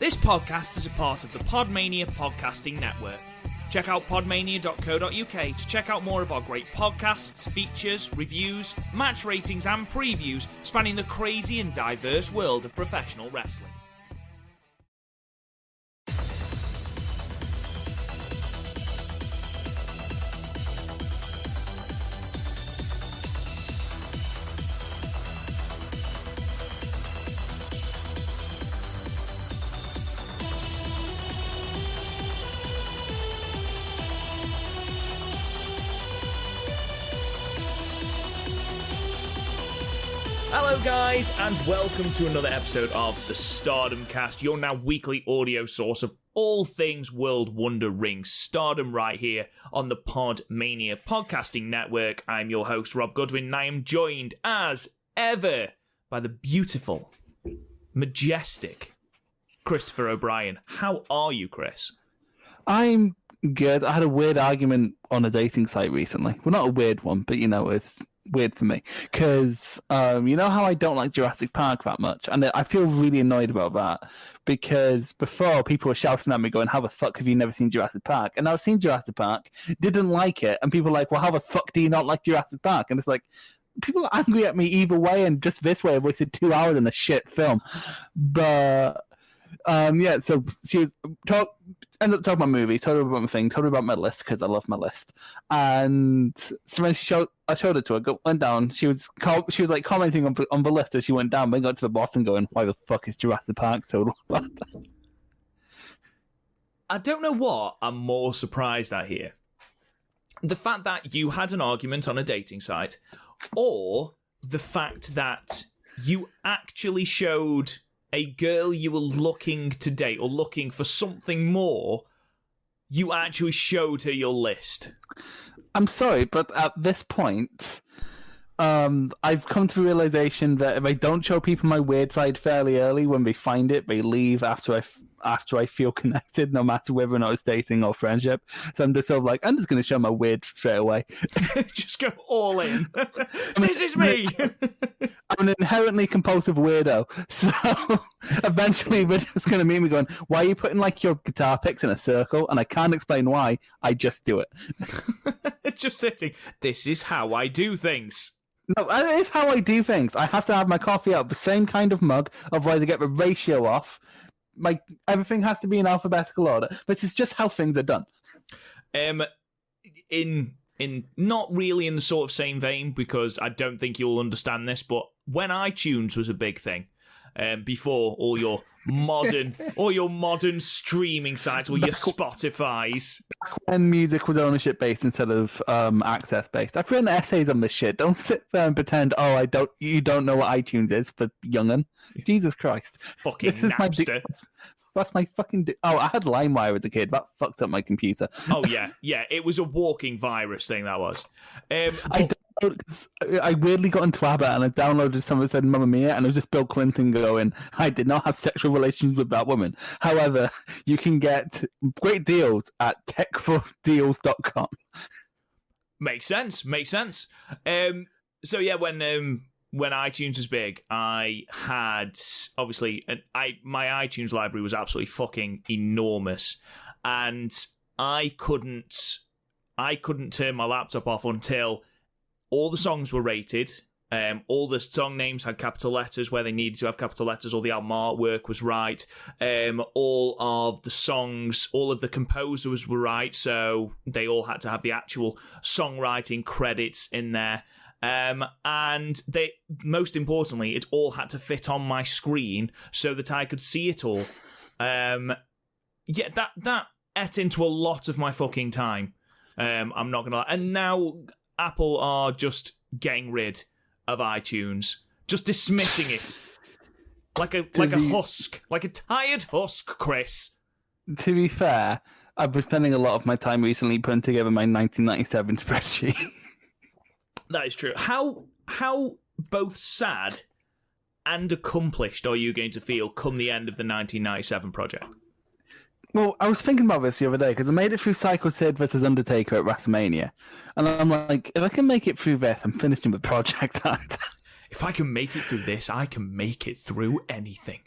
This podcast is a part of the Podmania podcasting network. Check out podmania.co.uk to check out more of our great podcasts, features, reviews, match ratings and previews spanning the crazy and diverse world of professional wrestling. Hello guys, and welcome to another episode of the Stardom Cast, your now weekly audio source of all things World Wonder Ring Stardom right here on the Podmania podcasting network. I'm your host, Rob Goodwin, and I am joined, as ever, by the beautiful, majestic Christopher O'Brien. How are you, Chris? I'm good. I had a weird argument on a dating site recently. Well, not a weird one, but it's weird for me because you know how I don't like Jurassic Park that much, and I feel really annoyed about that because before people were shouting at me going, how the fuck have you never seen Jurassic Park? And I've seen Jurassic Park, didn't like it, and people are like, well, how the fuck do you not like Jurassic Park? And it's like, people are angry at me either way, and just this way I've wasted 2 hours in a shit film. But so she was ended up talking about movies, told her about my thing, told her about my list because I love my list. And so when I showed it to her, went down. She was like commenting on the list as she went down. Then got to the bottom, going, "Why the fuck is Jurassic Park so?" I don't know what I'm more surprised at here: the fact that you had an argument on a dating site, or the fact that you actually showed a girl you were looking to date or looking for something more, you actually showed her your list. I'm sorry, but at this point, I've come to the realization that if I don't show people my weird side fairly early, when they find it, they leave after I feel connected, no matter whether or not it's dating or friendship. So I'm just sort of like, I'm just going to show my weird straight away. Just go all in. This is me. I'm an inherently compulsive weirdo. So eventually they're just going to meet me going, why are you putting like your guitar picks in a circle? And I can't explain why. I just do it. Just sitting. This is how I do things. No, it's how I do things. I have to have my coffee out of the same kind of mug, otherwise I get the ratio off. Everything has to be in alphabetical order, but it's just how things are done. In not really in the sort of same vein, because I don't think you'll understand this, but when iTunes was a big thing, before all your modern streaming sites or your Spotify's. Back when music was ownership based instead of access based. I've written essays on this shit. Don't sit there and pretend, you don't know what iTunes is for young'un. Jesus Christ. Fucking Napster. That's my fucking... I had LimeWire as a kid. That fucked up my computer. Oh, yeah. It was a walking virus thing, that was. I weirdly got into ABBA and I downloaded something that said Mamma Mia, and it was just Bill Clinton going, I did not have sexual relations with that woman. However, you can get great deals at techfordeals.com. Makes sense. So yeah, when iTunes was big, I had, obviously, my iTunes library was absolutely fucking enormous, and I couldn't turn my laptop off until all the songs were rated, all the song names had capital letters where they needed to have capital letters, all the album artwork was right, all of the songs, all of the composers were right, so they all had to have the actual songwriting credits in there. And they, most importantly, it all had to fit on my screen so that I could see it all. That ate into a lot of my fucking time. I'm not gonna lie. And now Apple are just getting rid of iTunes, just dismissing it like a husk, like a tired husk, Chris. To be fair, I've been spending a lot of my time recently putting together my 1997 spreadsheet. That is true. How both sad and accomplished are you going to feel come the end of the 1997 project? Well, I was thinking about this the other day because I made it through Psycho Sid versus Undertaker at WrestleMania, and I'm like, if I can make it through this, I'm finishing the project. If I can make it through this, I can make it through anything.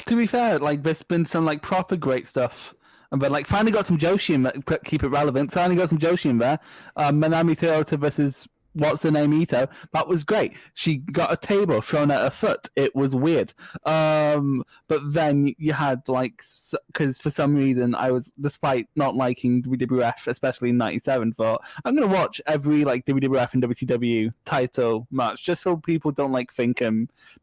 To be fair, like there's been some like proper great stuff. But like finally got some Joshi in there, keep it relevant. Finally got some Joshi in there. Manami Toyota versus what's her name Ito. That was great. She got a table thrown at her foot. It was weird. But then you had like because for some reason I was, despite not liking WWF, especially in '97, thought I'm gonna watch every like WWF and WCW title match just so people don't like think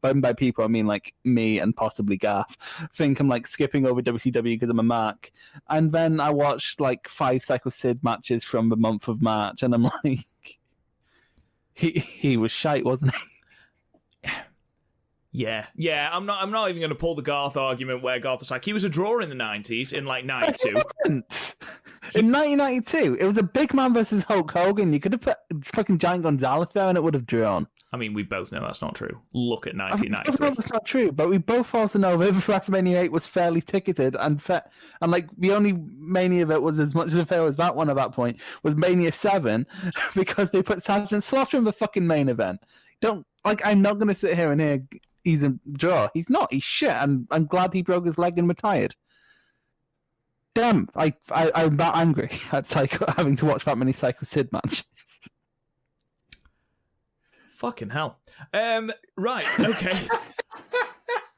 by people I mean like me and possibly Garth think I'm like skipping over WCW because I'm a Mark. And then I watched like 5 Psycho Sid matches from the month of March, and I'm like. He was shite, wasn't he? Yeah. I'm not even going to pull the Garth argument where Garth was like he was a draw in the 90s in like 92. In 1992, it was a big man versus Hulk Hogan. You could have put fucking Giant Gonzalez there and it would have drawn. I mean, we both know that's not true. Look at 1993. I know that's not true, but we both also know that WrestleMania 8 was fairly ticketed and like the only Mania that was as much of a fail as that one at that point was Mania 7 because they put Sergeant Slaughter in the fucking main event. I'm not going to sit here and hear he's a draw. He's not. He's shit. And I'm glad he broke his leg and retired. Damn, I'm that angry at having to watch that many Psycho Sid matches. Fucking hell. Right, okay.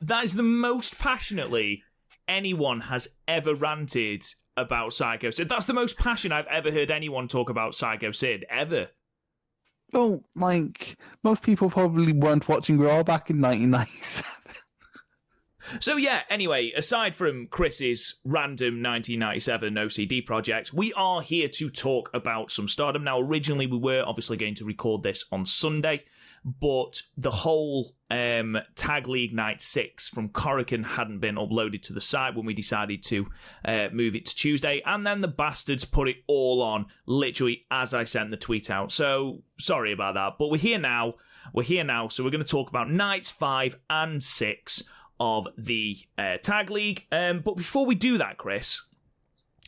That is the most passionately anyone has ever ranted about Psycho Sid. That's the most passion I've ever heard anyone talk about Psycho Sid, ever. Well, like, most people probably weren't watching Raw back in 1997. So yeah, anyway, aside from Chris's random 1997 OCD project, we are here to talk about some Stardom. Now, originally we were obviously going to record this on Sunday, but the whole Tag League Night 6 from Korakuen hadn't been uploaded to the site when we decided to move it to Tuesday, and then the bastards put it all on literally as I sent the tweet out. So, sorry about that, but we're here now, so we're going to talk about Nights 5 and 6 of the Tag League. But before we do that, Chris,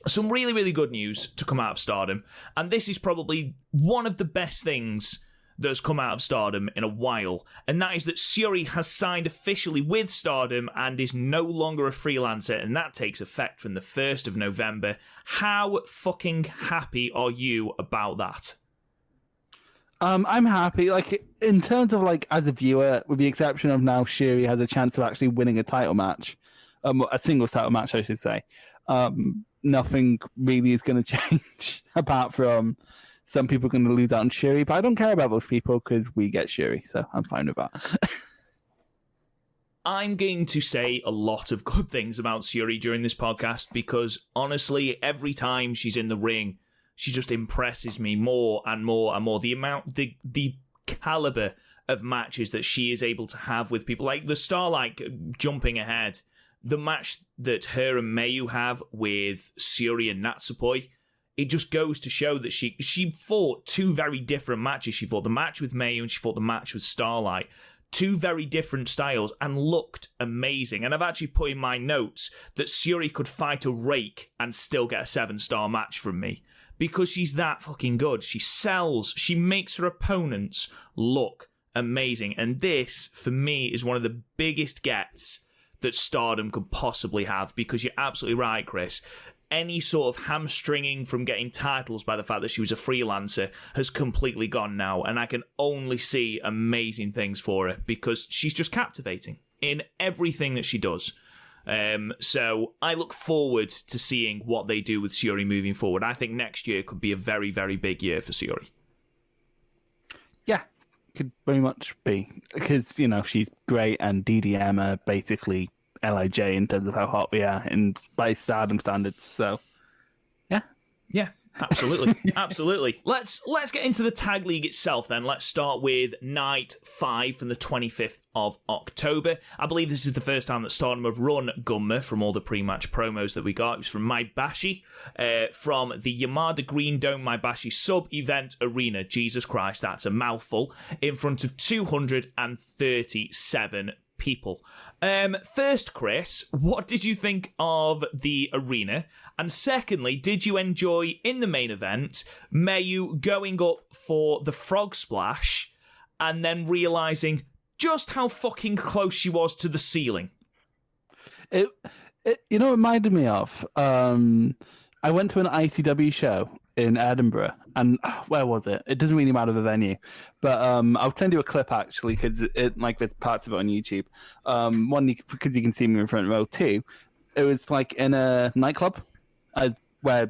some really, really good news to come out of Stardom. And this is probably one of the best things that's come out of Stardom in a while. And that is that Syuri has signed officially with Stardom and is no longer a freelancer. And that takes effect from the 1st of November. How fucking happy are you about that? I'm happy. Like, in terms of, like, as a viewer, with the exception of now Syuri has a chance of actually winning a title match, a singles title match, I should say, nothing really is going to change, apart from some people are going to lose out on Syuri, but I don't care about those people because we get Syuri, so I'm fine with that. I'm going to say a lot of good things about Syuri during this podcast because, honestly, every time she's in the ring, she just impresses me more and more and more. The caliber of matches that she is able to have with people, like the Starlight, jumping ahead, the match that her and Mayu have with Syuri and Natsupoi, it just goes to show that she fought 2 very different matches. She fought the match with Mayu and she fought the match with Starlight. 2 very different styles and looked amazing. And I've actually put in my notes that Syuri could fight a rake and still get a 7-star match from me. Because she's that fucking good. She sells. She makes her opponents look amazing. And this, for me, is one of the biggest gets that Stardom could possibly have. Because you're absolutely right, Chris. Any sort of hamstringing from getting titles by the fact that she was a freelancer has completely gone now. And I can only see amazing things for her. Because she's just captivating in everything that she does. So I look forward to seeing what they do with Syuri moving forward. I think next year could be a very, very big year for Syuri. Yeah, could very much be. Because, you know, she's great and DDM are basically LIJ in terms of how hot we are and by Stardom standards. So, yeah. Yeah. Absolutely, absolutely. Let's get into the Tag League itself then. Let's start with Night 5 from the 25th of October. I believe this is the first time that Stardom have run Gunma from all the pre-match promos that we got. It was from Maibashi, from the Yamada Green Dome Maibashi sub-event arena. Jesus Christ, that's a mouthful. In front of 237 people. First, Chris, what did you think of the arena? And secondly, did you enjoy, in the main event, Mayu going up for the frog splash and then realising just how fucking close she was to the ceiling? It it reminded me of. I went to an ICW show in Edinburgh, and where was it? It doesn't really matter the venue, but I'll send you a clip actually because there's parts of it on YouTube. One because you can see me in front row. Two, it was like in a nightclub, as where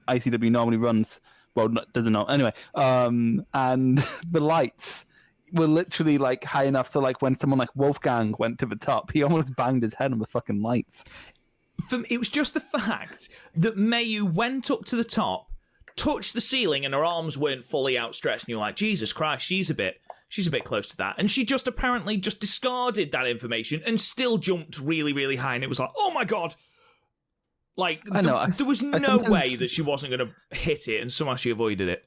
ICW normally runs. Well, doesn't know anyway. And the lights were literally like high enough so like when someone like Wolfgang went to the top, he almost banged his head on the fucking lights. It was just the fact that Mayu went up to the top, touched the ceiling, and her arms weren't fully outstretched, and you're like, Jesus Christ, she's a bit close to that. And she just apparently just discarded that information and still jumped really, really high, and it was like, oh my God. Like, there was no way that she wasn't going to hit it, and somehow she avoided it.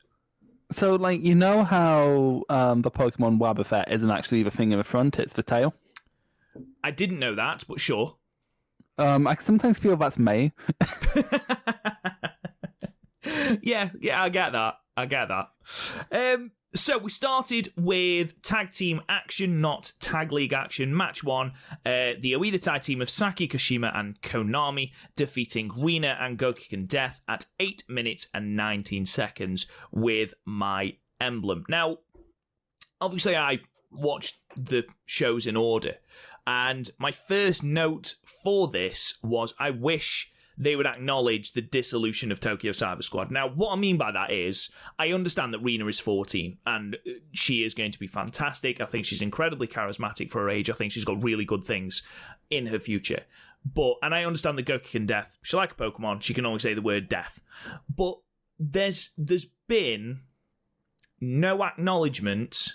So, like, you know how the Pokemon Wobbuffet isn't actually the thing in the front, it's the tail? I didn't know that, but sure. I sometimes feel that's May. yeah, I get that. So we started with tag team action, not tag league action. Match 1, the Oedo Tai team of Saki, Kashima, and Konami defeating Rina and Gokiken Death at 8 minutes and 19 seconds with my emblem. Now, obviously I watched the shows in order, and my first note for this was I wish they would acknowledge the dissolution of Tokyo Cyber Squad. Now, what I mean by that is, I understand that Rina is 14, and she is going to be fantastic. I think she's incredibly charismatic for her age. I think she's got really good things in her future. And I understand that Gokiken Death, she's like a Pokemon, she can only say the word death. But there's been no acknowledgement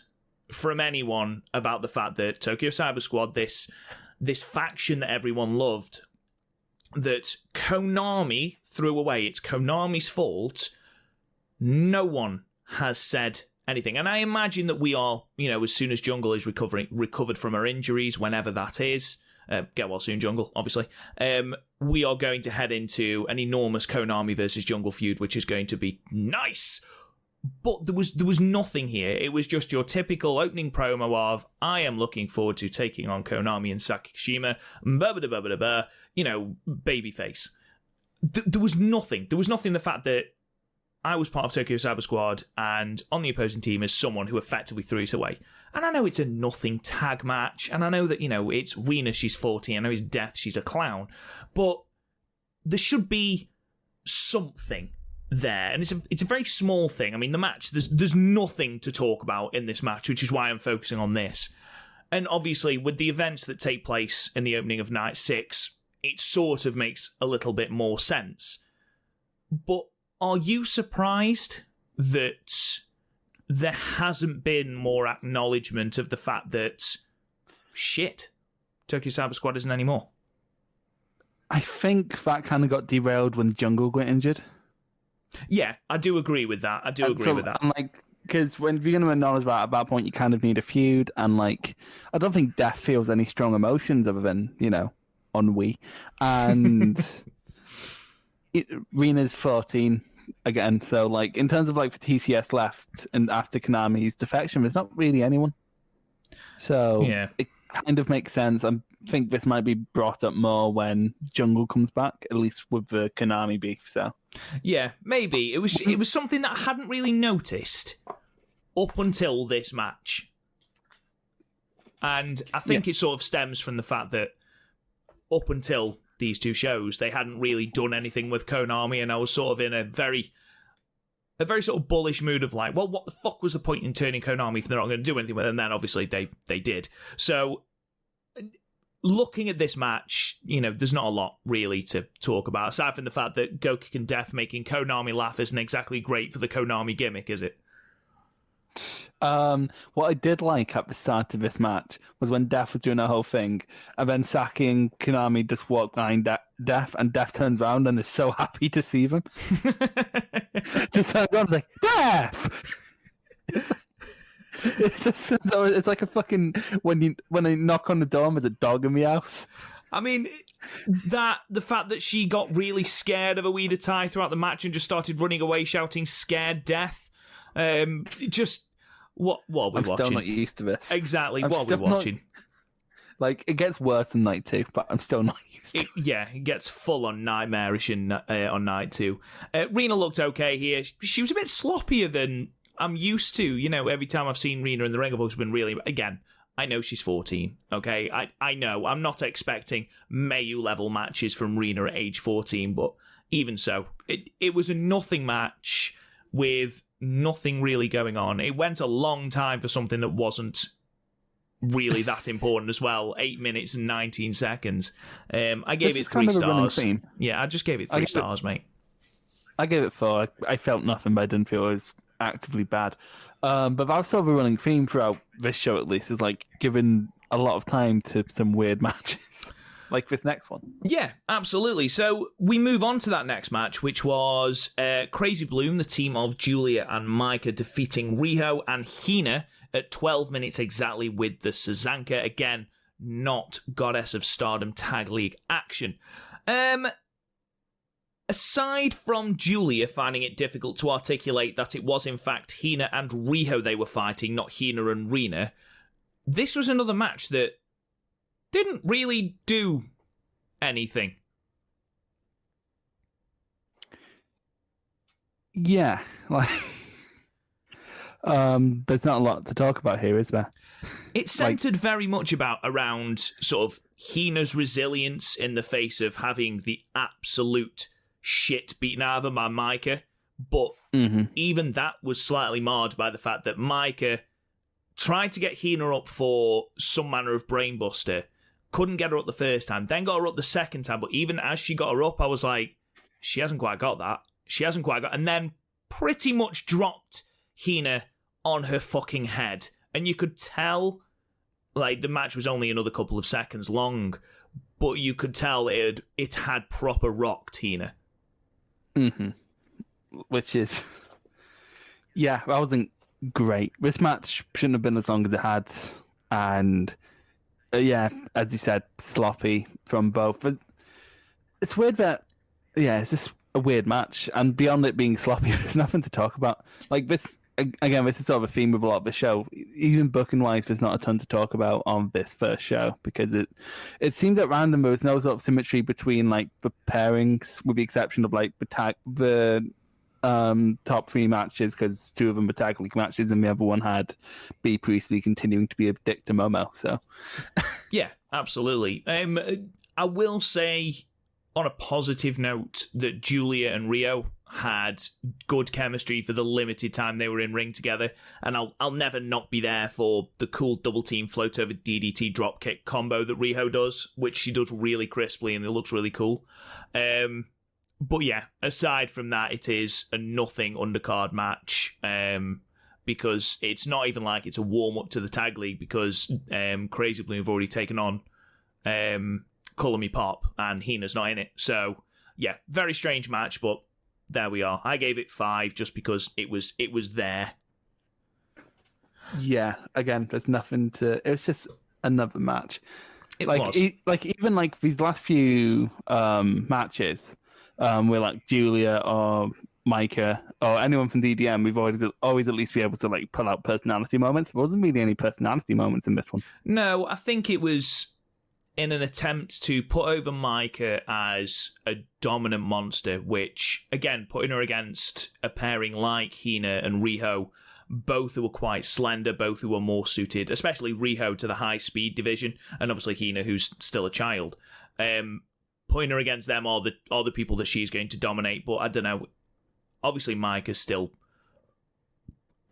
from anyone about the fact that Tokyo Cyber Squad, this faction that everyone loved, that Konami threw away. It's Konami's fault. No one has said anything. And I imagine that we are, as soon as Jungle is recovered from her injuries, whenever that is, get well soon, Jungle, obviously, we are going to head into an enormous Konami versus Jungle feud, which is going to be nice. But there was nothing here. It was just your typical opening promo of, I am looking forward to taking on Konami and Saki Kashima, babyface. There was nothing. There was nothing the fact that I was part of Tokyo Cyber Squad and on the opposing team is someone who effectively threw it away. And I know it's a nothing tag match, and I know that, it's Rina, she's 40, I know it's Death, she's a clown, but there should be something there, and it's a very small thing. I mean, the match, there's nothing to talk about in this match, which is why I'm focusing on this. And obviously, with the events that take place in the opening of Night 6, it sort of makes a little bit more sense. But are you surprised that there hasn't been more acknowledgement of the fact that, shit, Tokyo Cyber Squad isn't anymore? I think that kind of got derailed when Jungle got injured. Yeah, I do agree with that. Because when you're going to acknowledge that at that point, you kind of need a feud, and I don't think Death feels any strong emotions other than ennui, and Rina's 14 again. So in terms of the TCS left and after Konami's defection, there's not really anyone. So yeah, it kind of makes sense. I think this might be brought up more when Jungle comes back, at least with the Konami beef. So. Yeah, maybe. It was something that I hadn't really noticed up until this match. And I think it sort of stems from the fact that up until these two shows, they hadn't really done anything with Konami, and I was sort of in a very sort of bullish mood of well, what the fuck was the point in turning Konami if they're not going to do anything with it? And then obviously they did. So looking at this match, there's not a lot really to talk about, aside from the fact that Gokiken Death making Konami laugh isn't exactly great for the Konami gimmick, is it? What I did like at the start of this match was when Death was doing the whole thing, and then Saki and Konami just walk behind Death, and Death turns around and is so happy to see them. Just turns around and is like, Death! It's like a fucking when they knock on the door and there's a dog in the house. I mean, the fact that she got really scared of Oedo Tai throughout the match and just started running away shouting "Scared Death." Just what are we watching? I'm still not used to this. Exactly, what are we watching? Like, it gets worse in night 2, but I'm still not used to it. It gets full on nightmarish on night 2. Rena looked okay here. She was a bit sloppier than I'm used to. You know, every time I've seen Rena in the ring, I've always been really... Again, I know she's 14, okay? I know. I'm not expecting Mayu-level matches from Rena at age 14, but even so, it was a nothing match with nothing really going on. It went a long time for something that wasn't really that important as well. 8 minutes and 19 seconds. I gave it 3 stars. Yeah, I just gave it 3 stars, mate. I gave it 4. I felt nothing, but I didn't feel it was actively bad. But that's sort of a running theme throughout this show, at least, is like giving a lot of time to some weird matches. Like this next one. Yeah, absolutely. So we move on to that next match, which was Crazy Bloom, the team of Giulia and Himika, defeating Riho and Hina at 12 minutes exactly with the Sazanka. Again, not Goddess of Stardom Tag League action. Aside from Giulia finding it difficult to articulate that it was in fact Hina and Riho they were fighting, not Hina and Rena, this was another match that didn't really do anything. Yeah, like there's not a lot to talk about here, is there? It centered very much around sort of Hina's resilience in the face of having the absolute shit beaten out of her by Himika, but even that was slightly marred by the fact that Himika tried to get Hina up for some manner of brainbuster, couldn't get her up the first time, then got her up the second time, but even as she got her up, I was like, she hasn't quite got that. And then pretty much dropped Hina on her fucking head. And you could tell, like, the match was only another couple of seconds long, but you could tell it had proper rocked Hina. Which is... Yeah, that wasn't great. This match shouldn't have been as long as it had, and... yeah, as you said, sloppy from both. But it's weird that, it's just a weird match. And beyond it being sloppy, there's nothing to talk about. Like this, again, this is sort of a theme of a lot of the show. Even booking-wise, there's not a ton to talk about on this first show because it seems at random there was no sort of symmetry between like the pairings, with the exception of like the top 3 matches, because 2 of them were tag league matches and the other one had B. Priestley continuing to be a dick to Momo. So yeah, absolutely. I will say on a positive note that Giulia and Rio had good chemistry for the limited time they were in ring together, and I'll never not be there for the cool double team float over DDT dropkick combo that Riho does, which she does really crisply and it looks really cool. But yeah, aside from that, it is a nothing undercard match, because it's not even like it's a warm-up to the tag league, because Crazy Blue have already taken on Colour Me Pop, and Hina's not in it. So yeah, very strange match, but there we are. I gave it 5 just because it was there. Yeah, again, there's nothing to... It was just another match. It was. Even like these last few matches... where like Giulia or Himika or anyone from DDM, we've always at least be able to like pull out personality moments. There wasn't really any personality moments in this one. No, I think it was in an attempt to put over Himika as a dominant monster, which, again, putting her against a pairing like Hina and Riho, both who were quite slender, both who were more suited, especially Riho to the high-speed division, and obviously Hina, who's still a child. Putting her against them are the people that she's going to dominate, but I don't know. Obviously, Mike is still,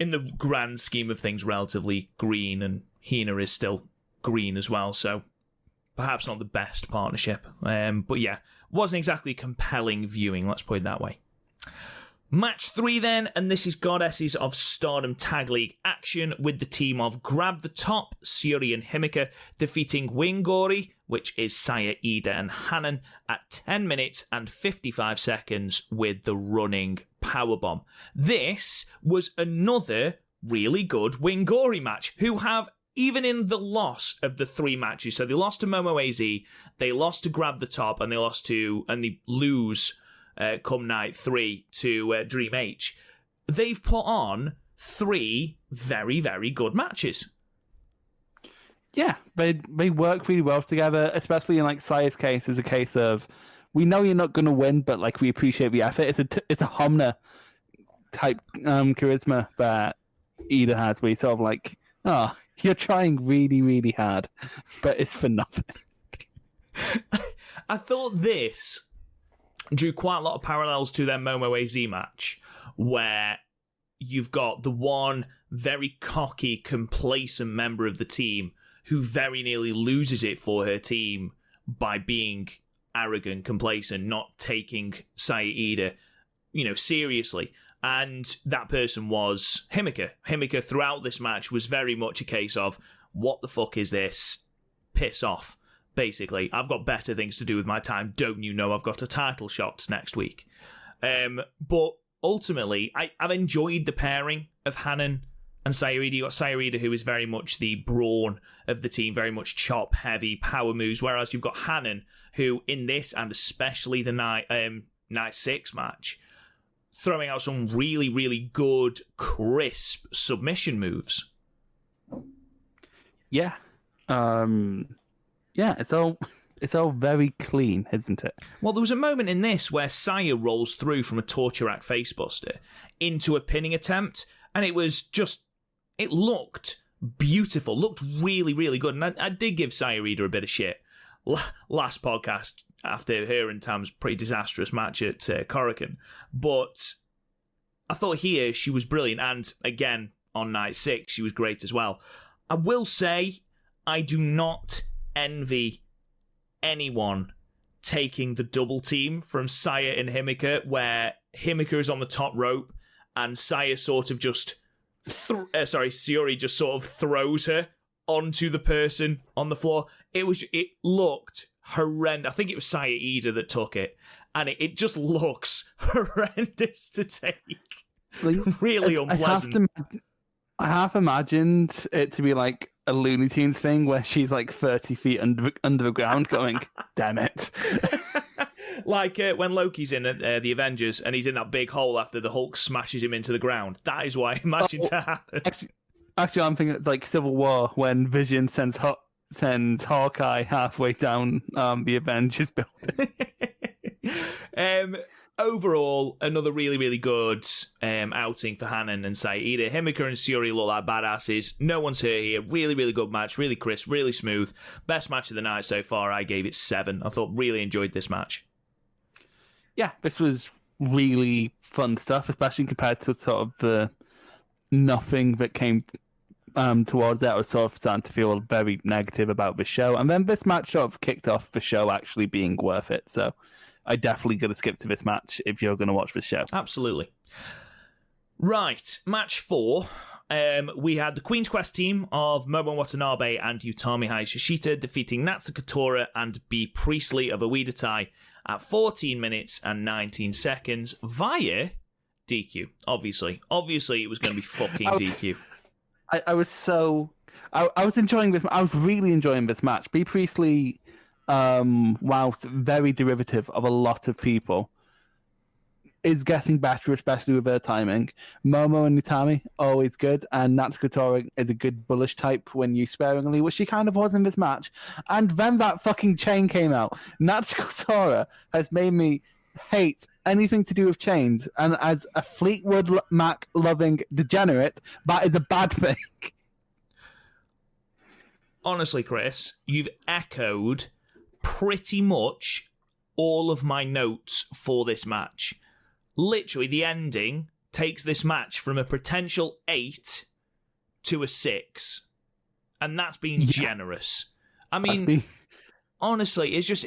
in the grand scheme of things, relatively green, and Hina is still green as well, so perhaps not the best partnership. But yeah, wasn't exactly compelling viewing, let's put it that way. Match 3 then, and this is Goddesses of Stardom Tag League action with the team of Grab the Top, Syuri and Himika, defeating Winggori, which is Saya, Ida and Hanan, at 10 minutes and 55 seconds with the running powerbomb. This was another really good Winggori match, who have, even in the loss of the 3 matches, so they lost to Momo AZ, they lost to Grab the Top, and they lose come night 3 to Dream H. They've put on 3 very, very good matches. Yeah, they work really well together, especially in like Saya's case. Is a case of we know you're not going to win, but like we appreciate the effort. It's a Homner type charisma that Ida has, where you sort of like, oh, you're trying really really hard, but it's for nothing. I thought this drew quite a lot of parallels to their Momo AZ match, where you've got the one very cocky, complacent member of the team who very nearly loses it for her team by being arrogant, complacent, not taking Saya Ida, seriously. And that person was Himika. Himika, throughout this match, was very much a case of, what the fuck is this? Piss off, basically. I've got better things to do with my time. Don't you know I've got a title shot next week? But ultimately, I've enjoyed the pairing of Hanan and Sayarida. You got Sayarida, who is very much the brawn of the team, very much chop heavy power moves, whereas you've got Hanan, who in this and especially the night 6 match, throwing out some really really good crisp submission moves. Yeah, it's all very clean, isn't it? Well, there was a moment in this where Saya rolls through from a torture rack facebuster into a pinning attempt, and it looked beautiful, looked really, really good. And I did give Sayarida a bit of shit last podcast after her and Tam's pretty disastrous match at Korakuen. But I thought here she was brilliant. And again, on night 6, she was great as well. I will say, I do not envy anyone taking the double team from Saya and Himika, where Himika is on the top rope and Saya sort of just Sayuri just sort of throws her onto the person on the floor. It looked horrendous. I think it was Saya Ida that took it, and it just looks horrendous to take. Like, really unpleasant. I half imagined it to be like a Looney Tunes thing where she's like 30 feet under the ground going, damn it. Like when Loki's in the Avengers and he's in that big hole after the Hulk smashes him into the ground. That is what I imagine to happen. Actually, I'm thinking it's like Civil War when Vision sends Hawkeye halfway down the Avengers building. Overall, another really, really good outing for Hanan and Saida. Himika and Sayuri look like badasses. No one's hurt here. Really, really good match. Really crisp, really smooth. Best match of the night so far. I gave it 7. I thought really enjoyed this match. Yeah, this was really fun stuff, especially compared to sort of the nothing that came towards that. I was sort of starting to feel very negative about the show. And then this match sort of kicked off the show actually being worth it. So I definitely going to skip to this match if you're going to watch this show. Absolutely. Right, match 4. We had the Queen's Quest team of Momo Watanabe and Utami Hayashishita defeating Natsuko Tora and B. Priestley of Oedo Tai at 14 minutes and 19 seconds via DQ. Obviously it was going to be fucking DQ. I was enjoying this. I was really enjoying this match. B. Priestley, whilst very derivative of a lot of people, is getting better, especially with her timing. Momo and Utami, always good. And Natsuko Tora is a good bullish type when used sparingly, which she kind of was in this match. And then that fucking chain came out. Natsuko Tora has made me hate anything to do with chains. And as a Fleetwood Mac loving degenerate, that is a bad thing. Honestly, Chris, you've echoed pretty much all of my notes for this match. Literally, the ending takes this match from a potential 8 to a 6. And that's being generous. I mean, honestly, it's just...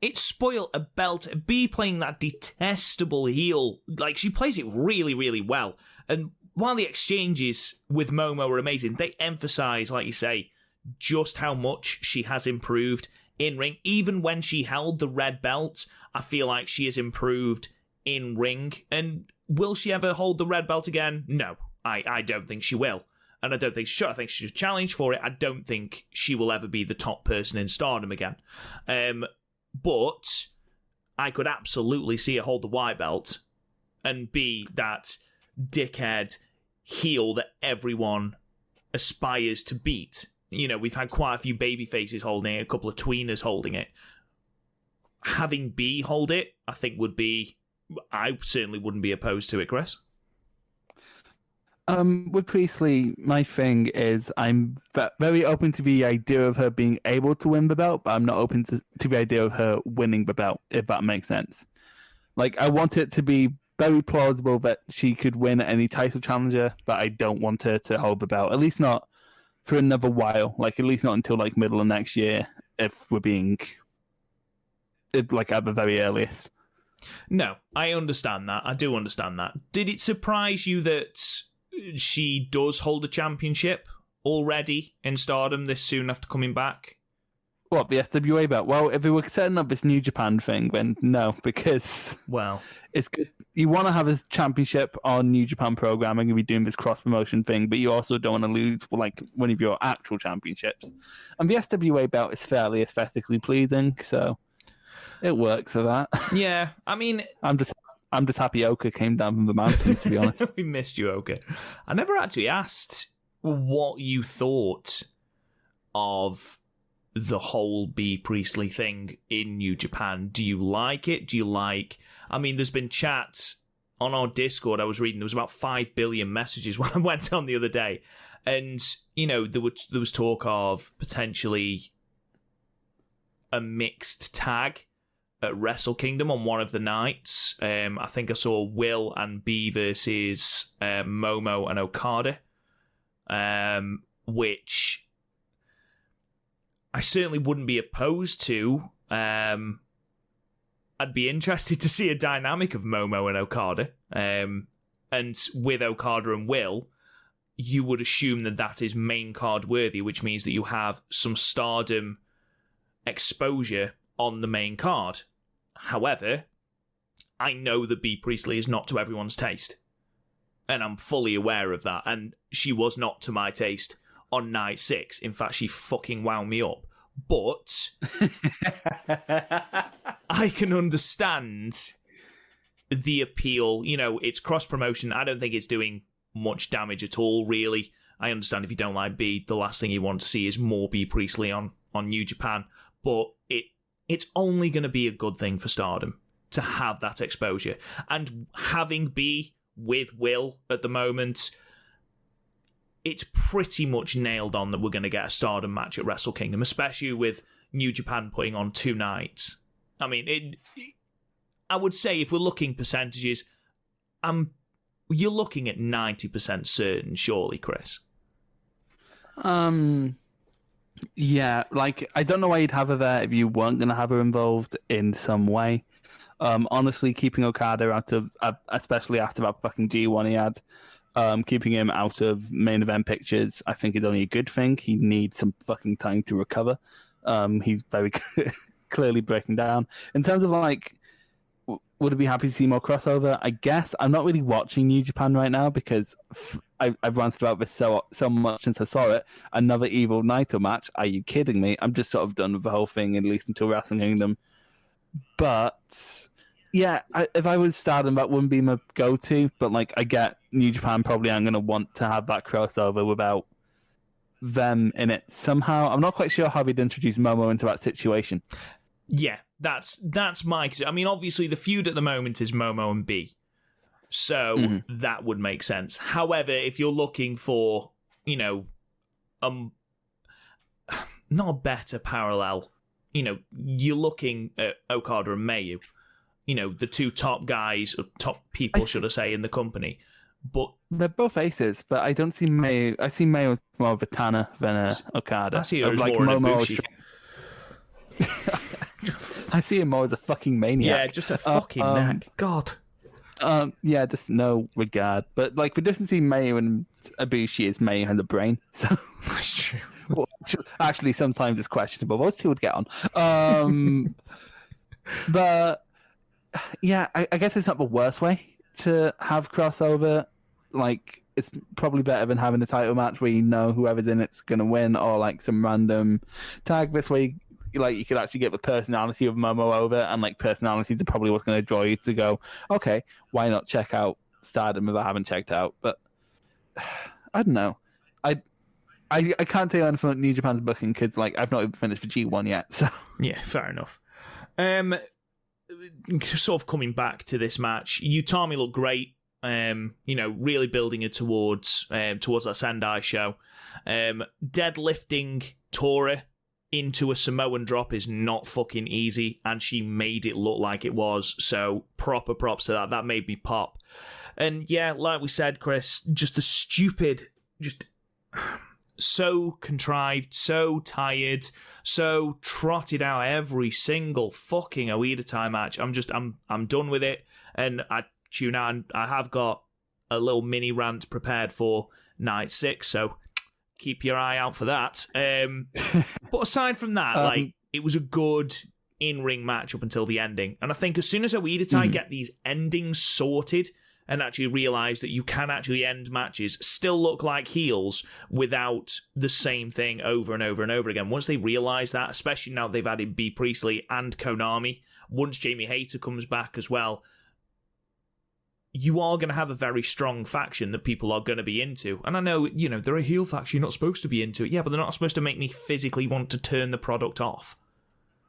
It spoiled a belt. B playing that detestable heel. Like, she plays it really, really well. And while the exchanges with Momo are amazing, they emphasise, like you say, just how much she has improved in ring. Even when she held the red belt, I feel like she has improved in ring. And will she ever hold the red belt again? No, I don't think she will. And I don't think she should. I think she should challenge for it. I don't think she will ever be the top person in Stardom again. But I could absolutely see her hold the white belt and be that dickhead heel that everyone aspires to beat we've had quite a few baby faces holding it, a couple of tweeners holding it. Having B hold it, I think I certainly wouldn't be opposed to it, Chris. With Priestley, my thing is I'm very open to the idea of her being able to win the belt, but I'm not open to the idea of her winning the belt, if that makes sense. Like, I want it to be very plausible that she could win any title challenger, but I don't want her to hold the belt, at least not for another while, like at least not until like middle of next year, if we're being like at the very earliest. No, I understand that. I do understand that. Did it surprise you that she does hold a championship already in Stardom this soon after coming back? What, the SWA belt? Well, if we were setting up this New Japan thing, then no, because it's good. You want to have a championship on New Japan programming and be doing this cross promotion thing, but you also don't want to lose like one of your actual championships. And the SWA belt is fairly aesthetically pleasing, so it works for that. Yeah, I mean, I'm just happy Oka came down from the mountains, to be honest. We missed you, Oka. I never actually asked what you thought of the whole B. Priestley thing in New Japan. Do you like it? I mean, there's been chats on our Discord I was reading. There was about 5 billion messages when I went on the other day. And, there was talk of potentially a mixed tag at Wrestle Kingdom on one of the nights. I think I saw Will and B versus Momo and Okada, which I certainly wouldn't be opposed to. I'd be interested to see a dynamic of Momo and Okada. And with Okada and Will, you would assume that is main card worthy, which means that you have some Stardom exposure on the main card. However, I know that B. Priestley is not to everyone's taste. And I'm fully aware of that. And she was not to my taste on night 6. In fact, she fucking wound me up. But I can understand the appeal. It's cross-promotion. I don't think it's doing much damage at all, really. I understand if you don't like B, the last thing you want to see is more B. Priestley on New Japan. But it's only going to be a good thing for Stardom to have that exposure. And having B with Will at the moment, it's pretty much nailed on that we're going to get a Stardom match at Wrestle Kingdom, especially with New Japan putting on 2 nights. I mean, I would say if we're looking percentages, you're looking at 90% certain, surely, Chris. Yeah, like, I don't know why you'd have her there if you weren't going to have her involved in some way. Honestly, keeping Okada out of, especially after that fucking G1 he had, keeping him out of main event pictures, I think is only a good thing. He needs some fucking time to recover. He's very clearly breaking down. In terms of, like, would I be happy to see more crossover? I guess. I'm not really watching New Japan right now because I've ranted about this so much since I saw it. Another Evil Naito match. Are you kidding me? I'm just sort of done with the whole thing, at least until Wrestle Kingdom. But yeah, if I was Stardom, that wouldn't be my go-to. But like, I get New Japan probably aren't going to want to have that crossover without them in it somehow. I'm not quite sure how they'd introduce Momo into that situation. Yeah, that's my... I mean, obviously, the feud at the moment is Momo and B. So that would make sense. However, if you're looking for, not a better parallel, you're looking at Okada and Mayu, the 2 top guys, or top people, should I say, in the company. But they're both aces, but I don't see Mayu. I see Mayu as more of a Tana than a Okada. I see her as like more Momo. Ibushi. I see him more as a fucking maniac. Yeah, just a fucking neck. God. Yeah, just no regard. But like, we definitely see Mayu and Ibushi as Mayu has a brain. So that's true. Well, actually, sometimes it's questionable. Those 2 would get on. But yeah, I guess it's not the worst way to have crossover. Like, it's probably better than having a title match where whoever's in it's going to win, or like some random tag. This way, like, you could actually get the personality of Momo over, and like, personalities are probably what's going to draw you to go, okay, why not check out Stardom if I haven't checked out? But I don't know. I can't tell you anything about New Japan's booking because like I've not even finished for G1 yet. So yeah, fair enough. Sort of coming back to this match, Utami looked great. Really building it towards that Sendai show. Deadlifting Tora into a Samoan drop is not fucking easy, and she made it look like it was. So proper props to that. That made me pop. And yeah, like we said, Chris, just the stupid, just so contrived, so tired, so trotted out every single fucking Oedo Tai match. I'm done with it, and I tune out. And I have got a little mini rant prepared for night 6, so keep your eye out for that. But aside from that, it was a good in-ring match up until the ending, and I think as soon as Oedo Tai get these endings sorted and actually realise that you can actually end matches, still look like heels without the same thing over and over and over again. Once they realise that, especially now they've added B. Priestley and Konami, once Jamie Hayter comes back as well, you are going to have a very strong faction that people are going to be into. And I know, they're a heel faction, you're not supposed to be into it. Yeah, but they're not supposed to make me physically want to turn the product off.